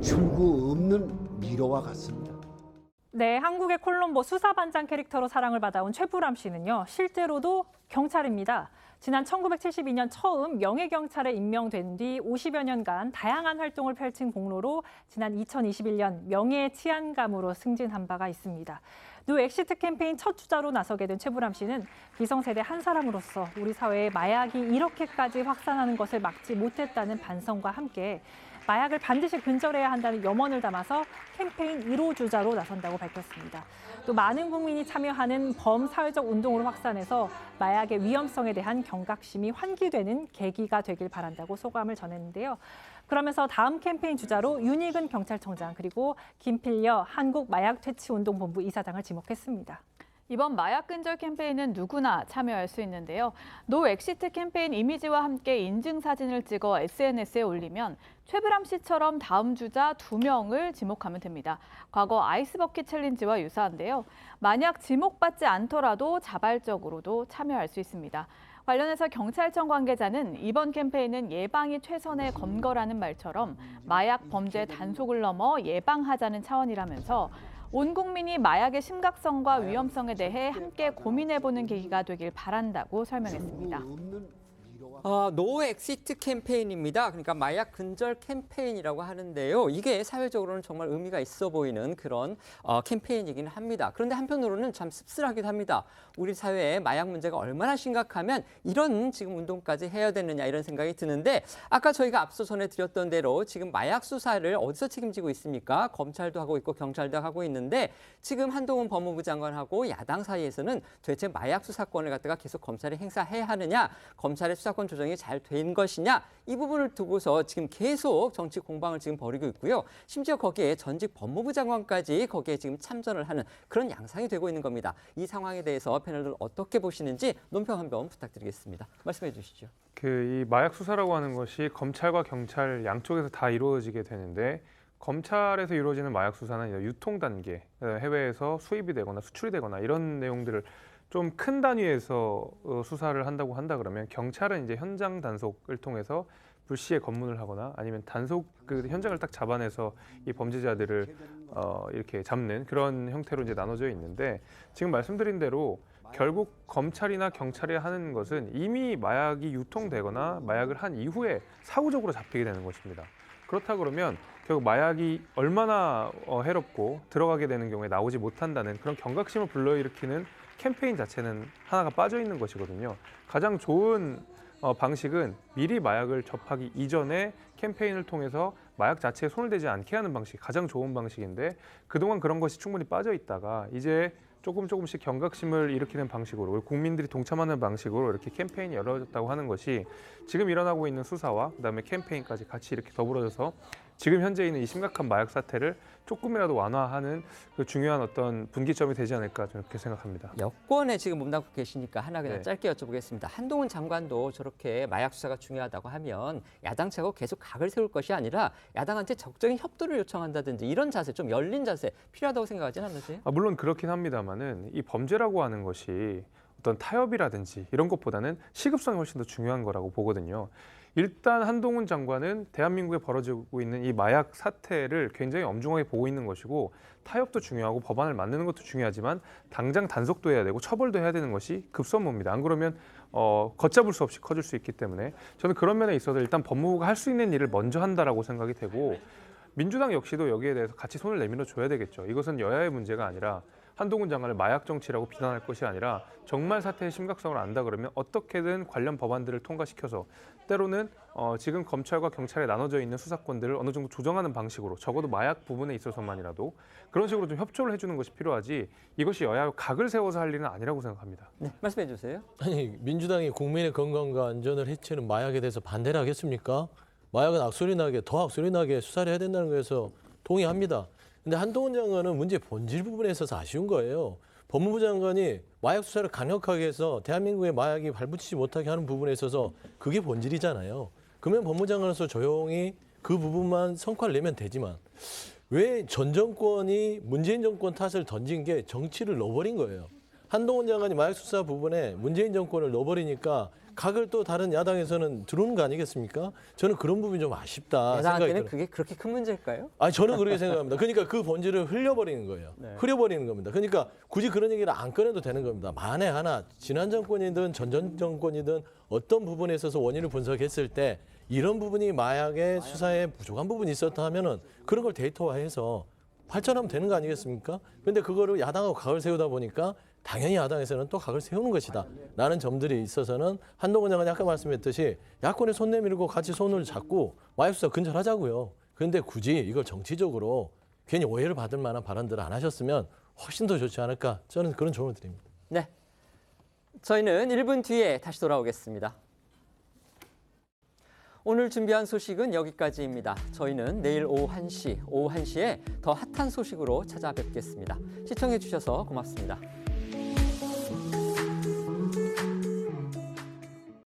출구 없는 미로와 같습니다. 네, 한국의 콜럼보 수사반장 캐릭터로 사랑을 받아온 최불암 씨는요, 실제로도 경찰입니다. 지난 1972년 처음 명예경찰에 임명된 뒤 50여 년간 다양한 활동을 펼친 공로로 지난 2021년 명예치안감으로 승진한 바가 있습니다. 노 엑시트 캠페인 첫 주자로 나서게 된 최불암 씨는 기성세대 한 사람으로서 우리 사회에 마약이 이렇게까지 확산하는 것을 막지 못했다는 반성과 함께 마약을 반드시 근절해야 한다는 염원을 담아서 캠페인 1호 주자로 나선다고 밝혔습니다. 또 많은 국민이 참여하는 범사회적 운동으로 확산해서 마약의 위험성에 대한 경각심이 환기되는 계기가 되길 바란다고 소감을 전했는데요. 그러면서 다음 캠페인 주자로 윤익은 경찰청장 그리고 김필려 한국마약퇴치운동본부 이사장을 지목했습니다. 이번 마약 근절 캠페인은 누구나 참여할 수 있는데요. 노 엑시트 캠페인 이미지와 함께 인증 사진을 찍어 SNS에 올리면 최불암 씨처럼 다음 주자 2명을 지목하면 됩니다. 과거 아이스버킷 챌린지와 유사한데요. 만약 지목받지 않더라도 자발적으로도 참여할 수 있습니다. 관련해서 경찰청 관계자는 이번 캠페인은 예방이 최선의 검거라는 말처럼 마약 범죄 단속을 넘어 예방하자는 차원이라면서 온 국민이 마약의 심각성과 위험성에 대해 함께 고민해보는 계기가 되길 바란다고 설명했습니다. 노 엑시트 캠페인입니다. 그러니까 마약 근절 캠페인이라고 하는데요. 이게 사회적으로는 정말 의미가 있어 보이는 그런 캠페인이긴 합니다. 그런데 한편으로는 참 씁쓸하기도 합니다. 우리 사회에 마약 문제가 얼마나 심각하면 이런 지금 운동까지 해야 되느냐 이런 생각이 드는데, 아까 저희가 앞서 전해드렸던 대로 지금 마약 수사를 어디서 책임지고 있습니까? 검찰도 하고 있고 경찰도 하고 있는데, 지금 한동훈 법무부 장관하고 야당 사이에서는 도대체 마약 수사권을 갖다가 계속 검찰이 행사해야 하느냐, 검찰의 수사권 조정이 잘 된 것이냐 이 부분을 두고서 지금 계속 정치 공방을 지금 벌이고 있고요. 심지어 거기에 전직 법무부 장관까지 거기에 지금 참전을 하는 그런 양상이 되고 있는 겁니다. 이 상황에 대해서 패널들 어떻게 보시는지 논평 한번 부탁드리겠습니다. 말씀해 주시죠. 이 마약 수사라고 하는 것이 검찰과 경찰 양쪽에서 다 이루어지게 되는데 검찰에서 이루어지는 마약 수사는 유통 단계, 해외에서 수입이 되거나 수출이 되거나 이런 내용들을 좀 큰 단위에서 수사를 한다고 한다 그러면 경찰은 이제 현장 단속을 통해서 불시에 검문을 하거나 아니면 단속 그 현장을 딱 잡아내서 이 범죄자들을 이렇게 잡는 그런 형태로 이제 나눠져 있는데 지금 말씀드린 대로 결국 검찰이나 경찰이 하는 것은 이미 마약이 유통되거나 마약을 한 이후에 사후적으로 잡히게 되는 것입니다. 그렇다 그러면 결국 마약이 얼마나 해롭고 들어가게 되는 경우에 나오지 못한다는 그런 경각심을 불러일으키는 캠페인 자체는 하나가 빠져 있는 것이거든요. 가장 좋은 방식은 미리 마약을 접하기 이전에 캠페인을 통해서 마약 자체에 손을 대지 않게 하는 방식이 가장 좋은 방식인데 그동안 그런 것이 충분히 빠져 있다가 이제 조금씩 경각심을 일으키는 방식으로 국민들이 동참하는 방식으로 이렇게 캠페인이 열어졌다고 하는 것이 지금 일어나고 있는 수사와 그다음에 캠페인까지 같이 이렇게 더불어져서 지금 현재 있는 이 심각한 마약 사태를 조금이라도 완화하는 그 중요한 어떤 분기점이 되지 않을까 저는 그렇게 생각합니다. 여권에 지금 몸담고 계시니까 하나 그냥 네. 짧게 여쭤보겠습니다. 한동훈 장관도 저렇게 마약 수사가 중요하다고 하면 야당 측하고 계속 각을 세울 것이 아니라 야당한테 적극적인 협조를 요청한다든지 이런 자세, 좀 열린 자세 필요하다고 생각하지는 않으세요? 물론 그렇긴 합니다만은 이 범죄라고 하는 것이 어떤 타협이라든지 이런 것보다는 시급성이 훨씬 더 중요한 거라고 보거든요. 일단 한동훈 장관은 대한민국에 벌어지고 있는 이 마약 사태를 굉장히 엄중하게 보고 있는 것이고 타협도 중요하고 법안을 만드는 것도 중요하지만 당장 단속도 해야 되고 처벌도 해야 되는 것이 급선무입니다. 안 그러면 걷잡을 수 없이 커질 수 있기 때문에 저는 그런 면에 있어서 일단 법무부가 할 수 있는 일을 먼저 한다라고 생각이 되고 민주당 역시도 여기에 대해서 같이 손을 내밀어 줘야 되겠죠. 이것은 여야의 문제가 아니라 한동훈 장관을 마약 정치라고 비난할 것이 아니라 정말 사태의 심각성을 안다 그러면 어떻게든 관련 법안들을 통과시켜서 때로는 지금 검찰과 경찰에 나눠져 있는 수사권들을 어느 정도 조정하는 방식으로 적어도 마약 부분에 있어서만이라도 그런 식으로 좀 협조를 해주는 것이 필요하지 이것이 여야의 각을 세워서 할 일은 아니라고 생각합니다. 네, 말씀해 주세요. 아니 민주당이 국민의 건강과 안전을 해치는 마약에 대해서 반대를 하겠습니까? 마약은 악소리 나게 더 악소리 나게 수사를 해야 된다는 거에서 동의합니다. 근데 한동훈 장관은 문제 본질 부분에 있어서 아쉬운 거예요. 법무부 장관이 마약 수사를 강력하게 해서 대한민국의 마약이 발붙이지 못하게 하는 부분에 있어서 그게 본질이잖아요. 그러면 법무부 장관으로서 조용히 그 부분만 성과를 내면 되지만 왜 전 정권이 문재인 정권 탓을 던진 게 정치를 넣어버린 거예요. 한동훈 장관이 마약 수사 부분에 문재인 정권을 넣어버리니까 각을 또 다른 야당에서는 들어오는 거 아니겠습니까? 저는 그런 부분이 좀 아쉽다. 야당한테는 그게 그렇게 큰 문제일까요? 아니 저는 그렇게 생각합니다. 그러니까 그 본질을 흘려버리는 거예요. 네. 흐려버리는 겁니다. 그러니까 굳이 그런 얘기를 안 꺼내도 되는 겁니다. 만에 하나 지난 정권이든 전 정권이든 어떤 부분에 있어서 원인을 분석했을 때 이런 부분이 마약의 수사에 부족한 부분이 있었다 하면은 그런 걸 데이터화해서 발전하면 되는 거 아니겠습니까? 그런데 그거를 야당하고 각을 세우다 보니까 당연히 야당에서는 또 각을 세우는 것이다 라는 점들이 있어서는 한동훈 장관이 아까 말씀했듯이 야권에 손 내밀고 같이 손을 잡고 마약 수사 근절하자고요. 그런데 굳이 이걸 정치적으로 괜히 오해를 받을 만한 발언들을 안 하셨으면 훨씬 더 좋지 않을까 저는 그런 조언을 드립니다. 네, 저희는 1분 뒤에 다시 돌아오겠습니다. 오늘 준비한 소식은 여기까지입니다. 저희는 내일 오후 1시에 더 핫한 소식으로 찾아뵙겠습니다. 시청해 주셔서 고맙습니다.